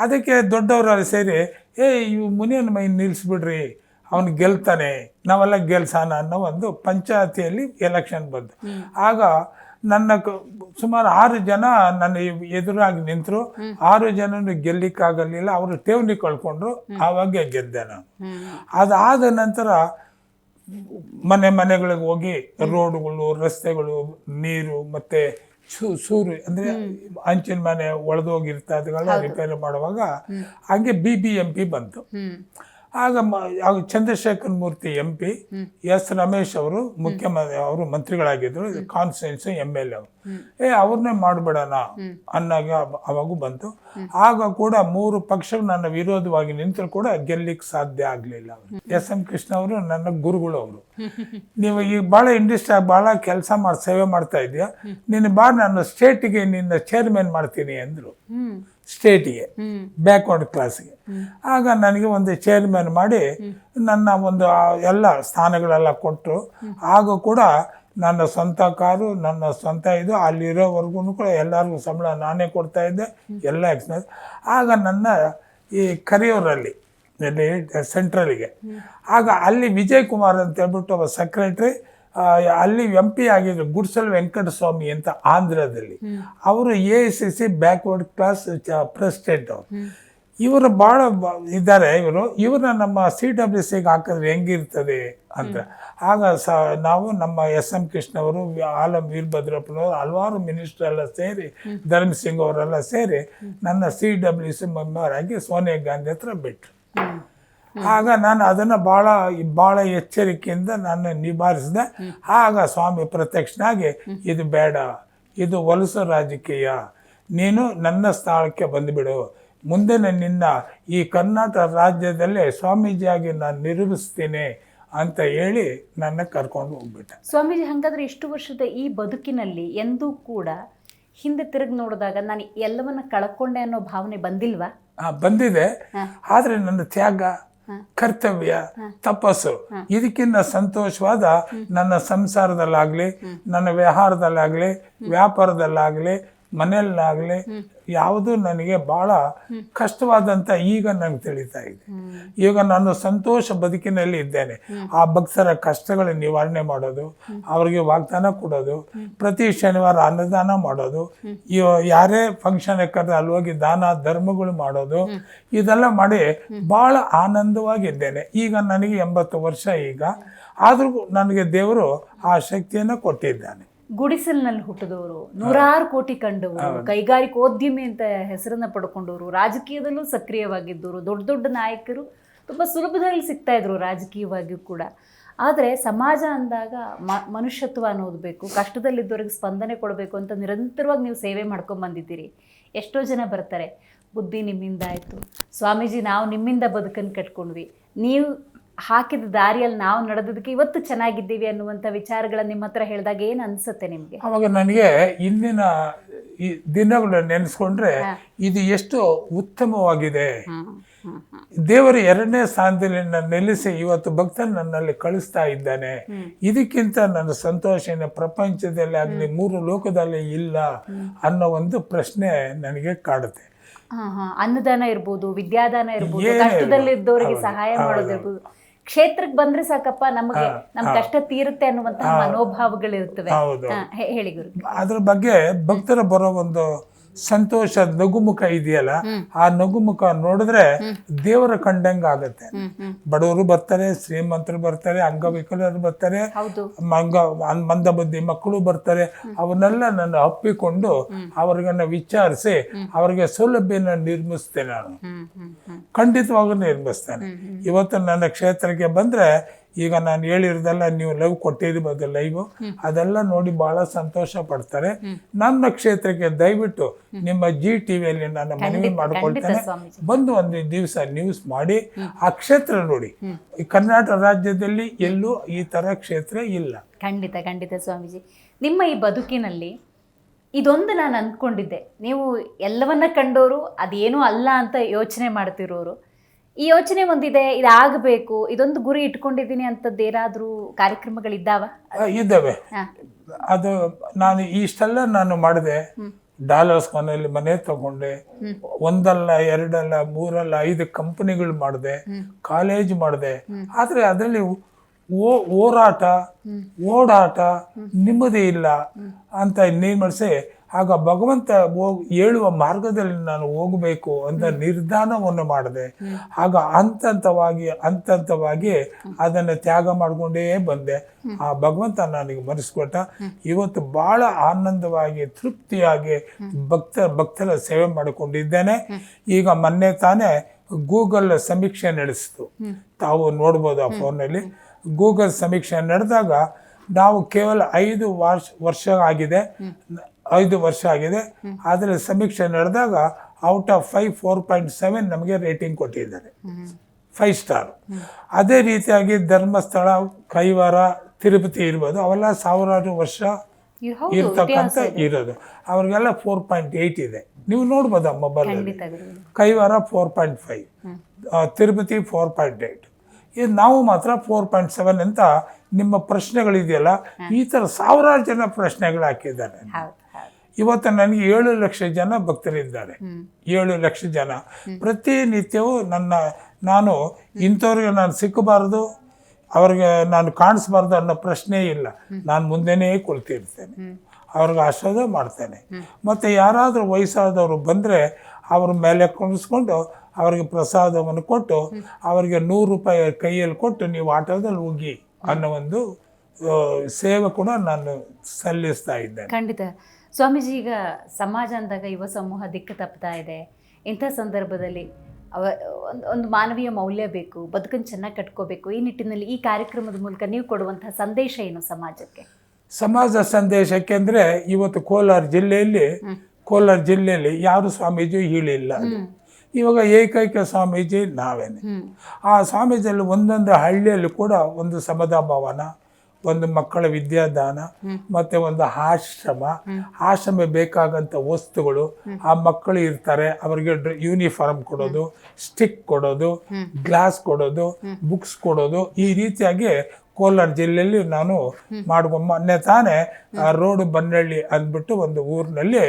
ಅದಕ್ಕೆ ದೊಡ್ಡವರಲ್ಲಿ ಸೇರಿ, ಇವು ಮುನಿಯನ್ ಮೈ ನಿಲ್ಲಿಸ್ಬಿಡ್ರಿ, ಅವನು ಗೆಲ್ತಾನೆ, ನಾವೆಲ್ಲ ಗೆಲ್ಸಾನ ಅನ್ನೋ ಒಂದು ಪಂಚಾಯತಿಯಲ್ಲಿ ಎಲೆಕ್ಷನ್ ಬಂತು. ಆಗ ಸುಮಾರು 6 ಜನ ನನ್ನ ಎದುರಾಗಿ ನಿಂತರು. 6 ಜನನು ಗೆಲ್ಲಿಕ್ಕಾಗಲಿಲ್ಲ, ಅವರು ಠೇವಣಿ ಕಳ್ಕೊಂಡ್ರು. ಆವಾಗ ಗೆದ್ದೆ ನಾನು. ಅದಾದ ನಂತರ ಮನೆಗಳಿಗೆ ಹೋಗಿ ರೋಡ್ಗಳು, ರಸ್ತೆಗಳು, ನೀರು ಮತ್ತೆ ಸೂರು ಅಂದರೆ ಅಂಚಿನ ಮನೆ ಒಡೆದೋಗಿರ್ತಾ ಅದೆಲ್ಲ ರಿಪೇರಿ ಮಾಡುವಾಗ ಹಂಗೆ BBMP ಬಂತು. ಆಗ ಚಂದ್ರಶೇಖರ್ ಮೂರ್ತಿ MP, S ರಮೇಶ್ ಅವರು ಅವರು ಮಂತ್ರಿಗಳಾಗಿದ್ರು, ಕಾನ್ಸ್ಟಿಟ್ಯೂನ್ಸಿ MLA ಅವರು. ಅವ್ರನ್ನೇ ಮಾಡಿಬಿಡೋಣ ಅನ್ನಾಗ ಅವಾಗೂ ಬಂತು. ಆಗ ಕೂಡ 3 ಪಕ್ಷಗಳು ನನ್ನ ವಿರೋಧವಾಗಿ ನಿಂತರೂ ಕೂಡ ಗೆಲ್ಲಿಕ್ಕೆ ಸಾಧ್ಯ ಆಗಲಿಲ್ಲ. SM ಕೃಷ್ಣ ಅವರು ನನ್ನ ಗುರುಗಳು. ಅವರು ನೀವು ಈಗ ಭಾಳ ಇಂಡಸ್ಟ್ರಿ ಭಾಳ ಕೆಲಸ ಸೇವೆ ಮಾಡ್ತಾ ಇದೆಯಾ, ನೀನು ನಾನು ಸ್ಟೇಟಿಗೆ ನಿನ್ನ ಚೇರ್ಮನ್ ಮಾಡ್ತೀನಿ ಅಂದರು. ಸ್ಟೇಟಿಗೆ, ಬ್ಯಾಕ್ವರ್ಡ್ ಕ್ಲಾಸ್ಗೆ. ಆಗ ನನಗೆ ಒಂದು ಚೇರ್ಮನ್ ಮಾಡಿ ನನ್ನ ಒಂದು ಎಲ್ಲ ಸ್ಥಾನಗಳೆಲ್ಲ ಕೊಟ್ಟರು. ಆಗ ಕೂಡ ನನ್ನ ಸ್ವಂತ ಕಾರು, ನನ್ನ ಸ್ವಂತ ಅಲ್ಲಿರೋವರೆಗೂ ಕೂಡ ಎಲ್ಲರಿಗೂ ಸಂಬಳ ನಾನೇ ಕೊಡ್ತಾ ಇದ್ದೆ, ಎಲ್ಲ ಎಕ್ಸ್ಪೆನ್ಸ್. ಆಗ ನನ್ನ ಈ ಕರಿಯೂರಲ್ಲಿ ಸೆಂಟ್ರಲಿಗೆ, ಆಗ ಅಲ್ಲಿ ವಿಜಯ್ ಕುಮಾರ್ ಅಂತ ಹೇಳ್ಬಿಟ್ಟು ಒಬ್ಬ ಸೆಕ್ರೆಟ್ರಿ, ಅಲ್ಲಿ MP ಆಗಿದ್ರು, ಗುಡ್ಸಲ್ ವೆಂಕಟಸ್ವಾಮಿ ಅಂತ ಆಂಧ್ರದಲ್ಲಿ. ಅವರು AICC ಬ್ಯಾಕ್ವರ್ಡ್ ಕ್ಲಾಸ್ ಪ್ರೆಸಿಡೆಂಟ್ ಅವರು. ಇವರು ಭಾಳ ಇದ್ದಾರೆ. ಇವ್ರನ್ನ ನಮ್ಮ CWCಗೆ ಹಾಕಿದ್ರೆ ಹೆಂಗಿರ್ತದೆ ಅಂತ. ಆಗ ನಾವು ನಮ್ಮ SM ಕೃಷ್ಣವರು, ಆಲಂ ವೀರಭದ್ರಪ್ಪನವರು, ಹಲವಾರು ಮಿನಿಸ್ಟರ್ ಎಲ್ಲ ಸೇರಿ, ಧರ್ಮ್ ಸಿಂಗ್ ಅವರೆಲ್ಲ ಸೇರಿ ನನ್ನ CWC ಮೆಂಬರ್ ಆಗಿ ಸೋನಿಯಾ ಗಾಂಧಿ ಹತ್ರ ಬಿಟ್ರು. ಆಗ ನಾನು ಅದನ್ನು ಭಾಳ ಎಚ್ಚರಿಕೆಯಿಂದ ನಾನು ನಿಭಾಯಿಸಿದೆ. ಆಗ ಸ್ವಾಮಿ ಪ್ರತ್ಯಕ್ಷನಾಗಿ, ಇದು ಬೇಡ, ಇದು ಹೊಲಸು ರಾಜಕೀಯ, ನೀನು ನನ್ನ ಸ್ಥಳಕ್ಕೆ ಬಂದುಬಿಡು, ಮುಂದೆ ನಿನ್ನ ಈ ಕರ್ನಾಟಕ ರಾಜ್ಯದಲ್ಲೇ ಸ್ವಾಮೀಜಿಯಾಗಿ ನಾನು ನಿರ್ಮಿಸ್ತೀನಿ ಅಂತ ಹೇಳಿ ನನ್ನ ಕರ್ಕೊಂಡು ಹೋಗ್ಬಿಟ್ಟೆ. ಸ್ವಾಮೀಜಿ, ಹಾಗಾದ್ರೆ ಇಷ್ಟು ವರ್ಷದ ಈ ಬದುಕಿನಲ್ಲಿ ಎಂದೂ ಕೂಡ ಹಿಂದೆ ತಿರುಗಿ ನೋಡಿದಾಗ ನಾನು ಎಲ್ಲವನ್ನ ಕಳ್ಕೊಂಡೆ ಅನ್ನೋ ಭಾವನೆ ಬಂದಿಲ್ವಾ? ಬಂದಿದೆ. ಆದರೆ ನನ್ನ ತ್ಯಾಗ, ಕರ್ತವ್ಯ, ತಪಸ್ಸು ಇದಕ್ಕಿಂತ ಸಂತೋಷವಾದ ನನ್ನ ಸಂಸಾರದಲ್ಲಾಗಲಿ, ನನ್ನ ವ್ಯವಹಾರದಲ್ಲಾಗಲಿ, ವ್ಯಾಪಾರದಲ್ಲಾಗಲಿ, ಮನೆಯಲ್ಲಾಗಲಿ ಯಾವುದು ನನಗೆ ಭಾಳ ಕಷ್ಟವಾದಂಥ ಈಗ ನನಗೆ ತಿಳಿತಾ ಇದೆ. ಈಗ ನಾನು ಸಂತೋಷ ಬದುಕಿನಲ್ಲಿ ಇದ್ದೇನೆ. ಆ ಭಕ್ತರ ಕಷ್ಟಗಳ ನಿವಾರಣೆ ಮಾಡೋದು, ಅವರಿಗೆ ವಾಗ್ದಾನ ಕೊಡೋದು, ಪ್ರತಿ ಶನಿವಾರ ಅನ್ನದಾನ ಮಾಡೋದು, ಯಾರೇ ಫಂಕ್ಷನ್ ಕರೆದು ಅಲ್ಲಿ ಹೋಗಿ ದಾನ ಧರ್ಮಗಳು ಮಾಡೋದು, ಇದೆಲ್ಲ ಮಾಡಿ ಭಾಳ ಆನಂದವಾಗಿದ್ದೇನೆ. ಈಗ ನನಗೆ 80 ವರ್ಷ ಈಗ. ಆದರೂ ನನಗೆ ದೇವರು ಆ ಶಕ್ತಿಯನ್ನು ಕೊಟ್ಟಿದ್ದಾನೆ. ಗುಡಿಸಲಿನಲ್ಲಿ ಹುಟ್ಟಿದವರು, 100 ಕೋಟಿ ಕಂಡವರು, ಕೈಗಾರಿಕೋದ್ಯಮಿ ಅಂತ ಹೆಸರನ್ನ ಪಡ್ಕೊಂಡವರು, ರಾಜಕೀಯದಲ್ಲೂ ಸಕ್ರಿಯವಾಗಿದ್ದವರು, ದೊಡ್ಡ ದೊಡ್ಡ ನಾಯಕರು ತುಂಬ ಸುಲಭದಲ್ಲಿ ಸಿಗ್ತಾ ಇದ್ರು ರಾಜಕೀಯವಾಗಿಯೂ ಕೂಡ. ಆದರೆ ಸಮಾಜ ಅಂದಾಗ ಮನುಷ್ಯತ್ವ ಅನ್ನೋದು ಬೇಕು, ಕಷ್ಟದಲ್ಲಿದ್ದವ್ರಿಗೆ ಸ್ಪಂದನೆ ಕೊಡಬೇಕು ಅಂತ ನಿರಂತರವಾಗಿ ನೀವು ಸೇವೆ ಮಾಡ್ಕೊಂಬಂದಿದ್ದೀರಿ. ಎಷ್ಟೋ ಜನ ಬರ್ತಾರೆ, ಬುದ್ಧಿ ನಿಮ್ಮಿಂದ ಆಯಿತು ಸ್ವಾಮೀಜಿ, ನಾವು ನಿಮ್ಮಿಂದ ಬದುಕನ್ನು ಕಟ್ಕೊಂಡ್ವಿ, ನೀವು ಹಾಕಿದ ದಾರಿಯಲ್ಲಿ ನಾವು ನಡೆದದಕ್ಕೆ ಇವತ್ತು ಚೆನ್ನಾಗಿದ್ದೀವಿ ಅನ್ನುವಂಥ ವಿಚಾರಗಳನ್ನ ನಿಮ್ಮ ಹತ್ರ ಹೇಳಿದಾಗ ಏನು ಅನಿಸುತ್ತೆ ನಿಮಗೆ? ಅವಾಗ ನನಗೆ ಇಂದಿನ ಈ ದಿನಗಳು ನೆನೆಸ್ಕೊಂಡ್ರೆ ಇದು ಎಷ್ಟು ಉತ್ತಮವಾಗಿದೆ. ದೇವರು 2ನೇ ಸ್ಥಾನದಲ್ಲಿ ನನ್ನ ನಿಲ್ಲಿಸಿ ಇವತ್ತು ಭಕ್ತನ ನನ್ನಲ್ಲಿ ಕಳಿಸ್ತಾ ಇದ್ದಾನೆ. ಇದಕ್ಕಿಂತ ನನ್ನ ಸಂತೋಷ ಪ್ರಪಂಚದಲ್ಲಿ ಆಗಲಿ 3 ಲೋಕದಲ್ಲಿ ಇಲ್ಲ ಅನ್ನೋ ಒಂದು ಪ್ರಶ್ನೆ ನನಗೆ ಕಾಡುತ್ತೆ. ಅನ್ನದಾನ ಇರ್ಬೋದು, ವಿದ್ಯಾದಾನ ಇರ್ಬೋದು, ಕಷ್ಟದಲ್ಲಿದ್ದವರಿಗೆ ಸಹಾಯ ಮಾಡೋದಿರ್ಬೋದು, ಕ್ಷೇತ್ರಕ್ಕೆ ಬಂದ್ರೆ ಸಾಕಪ್ಪ ನಮಗೆ ನಮ್ಮ ಕಷ್ಟ ತೀರುತ್ತೆ ಅನ್ನುವಂತಹ ಮನೋಭಾವಗಳಿರ್ತವೆ. ಹೇಳಿ ಗುರು. ಅದ್ರ ಬಗ್ಗೆ ಭಕ್ತರ ಬರೋ ಒಂದು ಸಂತೋಷ ನಗುಮುಖ ಇದೆಯಲ್ಲ, ಆ ನಗುಮುಖ ನೋಡಿದ್ರೆ ದೇವರ ಕಂಡಂಗ ಆಗತ್ತೆ. ಬಡವರು ಬರ್ತಾರೆ, ಶ್ರೀಮಂತರು ಬರ್ತಾರೆ, ಅಂಗವಿಕಲರು ಬರ್ತಾರೆ, ಮಂದಬುದ್ಧಿ ಮಕ್ಕಳು ಬರ್ತಾರೆ. ಅವನ್ನೆಲ್ಲ ನಾನು ಅಪ್ಪಿಕೊಂಡು ಅವ್ರಿಗನ್ನ ವಿಚಾರಿಸಿ ಅವ್ರಿಗೆ ಸೌಲಭ್ಯನ ನಿರ್ಮಿಸ್ತೇನೆ. ನಾನು ಖಂಡಿತವಾಗೂ ನಿರ್ಮಿಸ್ತೇನೆ. ಇವತ್ತು ನನ್ನ ಕ್ಷೇತ್ರಕ್ಕೆ ಬಂದ್ರೆ ಈಗ ನಾನು ಹೇಳಿರೋದೆಲ್ಲ ನೀವು ಲೈವ್ ಕೊಟ್ಟಿರ್ಬೋದು, ಲೈವ್ ಅದೆಲ್ಲ ನೋಡಿ ಬಹಳ ಸಂತೋಷ ಪಡ್ತಾರೆ. ನನ್ನ ಕ್ಷೇತ್ರಕ್ಕೆ ದಯವಿಟ್ಟು ನಿಮ್ಮ GTVಯಲ್ಲಿ ನಾನು ಮನವಿ ಮಾಡ್ಕೊಳ್ತೇನೆ, ಬಂದು ಒಂದು ದಿವಸ ನ್ಯೂಸ್ ಮಾಡಿ ಆ ಕ್ಷೇತ್ರ ನೋಡಿ. ಈ ಕರ್ನಾಟಕ ರಾಜ್ಯದಲ್ಲಿ ಎಲ್ಲೂ ಈ ತರ ಕ್ಷೇತ್ರ ಇಲ್ಲ. ಖಂಡಿತ ಖಂಡಿತ ಸ್ವಾಮೀಜಿ. ನಿಮ್ಮ ಈ ಬದುಕಿನಲ್ಲಿ ಇದೊಂದು ನಾನು ಅಂದ್ಕೊಂಡಿದ್ದೆ, ನೀವು ಎಲ್ಲವನ್ನ ಕಂಡೋರು ಅದೇನೂ ಅಲ್ಲ ಅಂತ ಯೋಚನೆ ಮಾಡ್ತಿರೋರು, ಈ ಯೋಚನೆ ಒಂದಿದೆ, ಇದಾಗಬೇಕು, ಇದೊಂದು ಗುರಿ ಇಟ್ಕೊಂಡಿದ್ದೀನಿ ಅಂತದ್ದು ಏನಾದರೂ ಕಾರ್ಯಕ್ರಮಗಳಿದ್ದಾವ? ಇದ್ದಾವೆ. ಅದು ನಾನು ಇಷ್ಟೆಲ್ಲ ನಾನು ಮಾಡಿದೆ. ಡಾಲರ್ಸ್ ಮನೆ ತಗೊಂಡೆ, 1 ಅಲ್ಲ 2 ಅಲ್ಲ 3 ಅಲ್ಲ 5 ಕಂಪನಿಗಳು ಮಾಡಿದೆ, ಕಾಲೇಜ್ ಮಾಡಿದೆ. ಆದರೆ ಅದರಲ್ಲಿ ಹೋರಾಟ, ಓಡಾಟ, ನೆಮ್ಮದಿ ಇಲ್ಲ ಅಂತ ನಿರ್ಮರಿಸಿ ಆಗ ಭಗವಂತ ಹೇಳುವ ಮಾರ್ಗದಲ್ಲಿ ನಾನು ಹೋಗಬೇಕು ಅಂತ ನಿರ್ಧಾರವನ್ನು ಮಾಡಿದೆ. ಆಗ ಹಂತವಾಗಿ ಅದನ್ನು ತ್ಯಾಗ ಮಾಡಿಕೊಂಡೇ ಬಂದೆ. ಆ ಭಗವಂತ ನನಗೆ ಮರೆಸ್ಕೊಟ್ಟ. ಇವತ್ತು ಬಹಳ ಆನಂದವಾಗಿ ತೃಪ್ತಿಯಾಗಿ ಭಕ್ತರ ಸೇವೆ ಮಾಡಿಕೊಂಡಿದ್ದೇನೆ. ಈಗ ಮೊನ್ನೆ ತಾನೇ ಗೂಗಲ್ ಸಮೀಕ್ಷೆ ನಡೆಸಿತು, ತಾವು ನೋಡ್ಬೋದು ಆ ಫೋನಲ್ಲಿ. ಗೂಗಲ್ ಸಮೀಕ್ಷೆ ನಡೆದಾಗ ನಾವು ಕೇವಲ 5 ವರ್ಷ ಆಗಿದೆ, ಆದರೆ ಸಮೀಕ್ಷೆ ನಡೆದಾಗ ಔಟ್ ಆಫ್ 5 4.7 ನಮಗೆ ರೇಟಿಂಗ್ ಕೊಟ್ಟಿದ್ದಾರೆ, 5 ಸ್ಟಾರ್. ಅದೇ ರೀತಿಯಾಗಿ ಧರ್ಮಸ್ಥಳ, ಕೈವಾರ, ತಿರುಪತಿ ಇರ್ಬೋದು, ಅವೆಲ್ಲ ಸಾವಿರಾರು ವರ್ಷ ಇರ್ತಕ್ಕಂಥ ಇರೋದು. ಅವ್ರಿಗೆಲ್ಲ 4.8 ಇದೆ, ನೀವು ನೋಡ್ಬೋದು ಮೊಬೈಲ್. ಕೈವಾರ 4.5, ತಿರುಪತಿ 4.8. ಇದು ನಾವು ಮಾತ್ರ 4.7 ಅಂತ. ನಿಮ್ಮ ಪ್ರಶ್ನೆಗಳಿದೆಯಲ್ಲ, ಈ ಥರ ಸಾವಿರಾರು ಜನ ಪ್ರಶ್ನೆಗಳು ಹಾಕಿದ್ದಾರೆ. ಇವತ್ತು ನನಗೆ 7 ಲಕ್ಷ ಜನ ಭಕ್ತರಿದ್ದಾರೆ, 7 ಲಕ್ಷ ಜನ. ಪ್ರತಿನಿತ್ಯವೂ ನಾನು ಇಂಥವ್ರಿಗೆ ನಾನು ಸಿಕ್ಕಬಾರ್ದು, ಅವ್ರಿಗೆ ನಾನು ಕಾಣಿಸ್ಬಾರ್ದು ಅನ್ನೋ ಪ್ರಶ್ನೆ ಇಲ್ಲ. ನಾನು ಮುಂದೆನೇ ಕುಳಿತಿರ್ತೇನೆ, ಅವ್ರಿಗೆ ಆಶೀರ್ವಾದ ಮಾಡ್ತೇನೆ. ಮತ್ತು ಯಾರಾದರೂ ವಯಸ್ಸಾದವರು ಬಂದರೆ ಅವ್ರ ಮೇಲೆ ಕುಣಿಸ್ಕೊಂಡು ಅವರಿಗೆ ಪ್ರಸಾದವನ್ನು ಕೊಟ್ಟು ಅವರಿಗೆ 100 ರೂಪಾಯಿ ಕೈಯಲ್ಲಿ ಕೊಟ್ಟು ನೀವು ಆಟೋದಲ್ಲಿ ಹೋಗಿ ಅನ್ನೋ ಒಂದು ಸೇವೆ ಕೂಡ ನಾನು ಸಲ್ಲಿಸ್ತಾ ಇದ್ದೇನೆ. ಖಂಡಿತ ಸ್ವಾಮೀಜಿ, ಈಗ ಸಮಾಜ ಅಂದಾಗ ಯುವ ಸಮೂಹ ದಿಕ್ಕು ತಪ್ತಾ ಇದೆ. ಇಂಥ ಸಂದರ್ಭದಲ್ಲಿ ಒಂದು ಮಾನವೀಯ ಮೌಲ್ಯ ಬೇಕು, ಬದುಕನ್ನು ಚೆನ್ನಾಗಿ ಕಟ್ಕೋಬೇಕು. ಈ ನಿಟ್ಟಿನಲ್ಲಿ ಈ ಕಾರ್ಯಕ್ರಮದ ಮೂಲಕ ನೀವು ಕೊಡುವಂತಹ ಸಂದೇಶ ಏನು ಸಮಾಜಕ್ಕೆ? ಸಮಾಜ ಸಂದೇಶಕ್ಕೆ ಅಂದರೆ ಇವತ್ತು ಕೋಲಾರ ಜಿಲ್ಲೆಯಲ್ಲಿ ಯಾರು ಸ್ವಾಮೀಜಿ ಹೇಳಿಲ್ಲ. ಇವಾಗ ಏಕೈಕ ಸ್ವಾಮೀಜಿ ನಾವೇನೆ. ಆ ಸ್ವಾಮೀಜಿಯಲ್ಲಿ ಒಂದೊಂದು ಹಳ್ಳಿಯಲ್ಲಿ ಕೂಡ ಒಂದು ಸಮತಾ ಭವನ, ಒಂದು ಮಕ್ಕಳ ವಿದ್ಯಾದಾನ, ಮತ್ತೆ ಒಂದು ಆಶ್ರಮ ಬೇಕಾಗಂತ ವಸ್ತುಗಳು, ಆ ಮಕ್ಕಳು ಇರ್ತಾರೆ ಅವರಿಗೆ ಯೂನಿಫಾರ್ಮ್ ಕೊಡೋದು, ಸ್ಟಿಕ್ ಕೊಡೋದು, ಗ್ಲಾಸ್ ಕೊಡೋದು, ಬುಕ್ಸ್ ಕೊಡೋದು, ಈ ರೀತಿಯಾಗಿ ಕೋಲಾರ ಜಿಲ್ಲೆಯಲ್ಲಿ ನಾನು ಮೊನ್ನೆ ತಾನೇ ರೋಡ್ ಬನ್ನಳ್ಳಿ ಅಂದ್ಬಿಟ್ಟು ಒಂದು ಊರಿನಲ್ಲಿ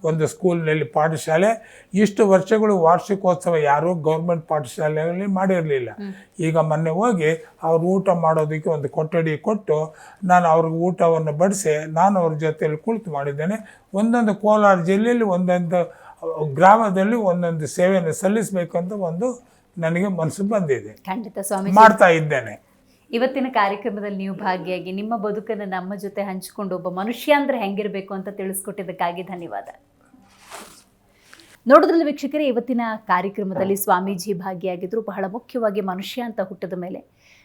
ಒಂದು ಸ್ಕೂಲ್ನಲ್ಲಿ ಪಾಠಶಾಲೆ, ಇಷ್ಟು ವರ್ಷಗಳು ವಾರ್ಷಿಕೋತ್ಸವ ಯಾರು ಗೌರ್ಮೆಂಟ್ ಪಾಠಶಾಲೆಗಳಲ್ಲಿ ಮಾಡಿರಲಿಲ್ಲ. ಈಗ ಮೊನ್ನೆ ಹೋಗಿ ಅವ್ರು ಊಟ ಮಾಡೋದಕ್ಕೆ ಒಂದು ಕೊಠಡಿ ಕೊಟ್ಟು ನಾನು ಅವ್ರಿಗೆ ಊಟವನ್ನು ಬಡಿಸಿ ನಾನು ಅವ್ರ ಜೊತೆಯಲ್ಲಿ ಕುಳಿತು ಮಾಡಿದ್ದೇನೆ. ಒಂದೊಂದು ಕೋಲಾರ ಜಿಲ್ಲೆಯಲ್ಲಿ ಒಂದೊಂದು ಗ್ರಾಮದಲ್ಲಿ ಒಂದೊಂದು ಸೇವೆಯನ್ನು ಸಲ್ಲಿಸಬೇಕಂತ ಒಂದು ನನಗೆ ಮನಸ್ಸು ಬಂದಿದೆ, ಖಂಡಿತ ಸ್ವಾಮಿ ಮಾಡ್ತಾ ಇದ್ದೇನೆ. ಇವತ್ತಿನ ಕಾರ್ಯಕ್ರಮದಲ್ಲಿ ನೀವು ಭಾಗಿಯಾಗಿ ನಿಮ್ಮ ಬದುಕನ್ನು ನಮ್ಮ ಜೊತೆ ಹಂಚಿಕೊಂಡು ಒಬ್ಬ ಮನುಷ್ಯ ಅಂದರೆ ಹೆಂಗಿರಬೇಕು ಅಂತ ತಿಳಿಸ್ಕೊಟ್ಟಿದ್ದಕ್ಕಾಗಿ ಧನ್ಯವಾದ. ನೋಡಿದ್ರಲ್ಲ ವೀಕ್ಷಕರೇ, ಇವತ್ತಿನ ಕಾರ್ಯಕ್ರಮದಲ್ಲಿ ಸ್ವಾಮೀಜಿ ಭಾಗಿಯಾಗಿದ್ರು. ಬಹಳ ಮುಖ್ಯವಾಗಿ ಮನುಷ್ಯ ಅಂತ ಹುಟ್ಟಿದ ಮೇಲೆ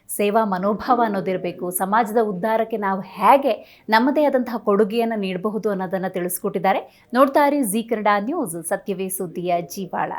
ಸೇವಾ ಮನೋಭಾವ ಅನ್ನೋದಿರಬೇಕು. ಸಮಾಜದ ಉದ್ಧಾರಕ್ಕೆ ನಾವು ಹೇಗೆ ನಮ್ಮದೇ ಆದಂತಹ ಕೊಡುಗೆಯನ್ನು ನೀಡಬಹುದು ಅನ್ನೋದನ್ನು ತಿಳಿಸ್ಕೊಟ್ಟಿದ್ದಾರೆ. ನೋಡ್ತಾ ಇರಿ ಜಿ ಕನ್ನಡ ನ್ಯೂಸ್, ಸತ್ಯವೇ ಸುದ್ದಿಯ ಜೀವಾಳ.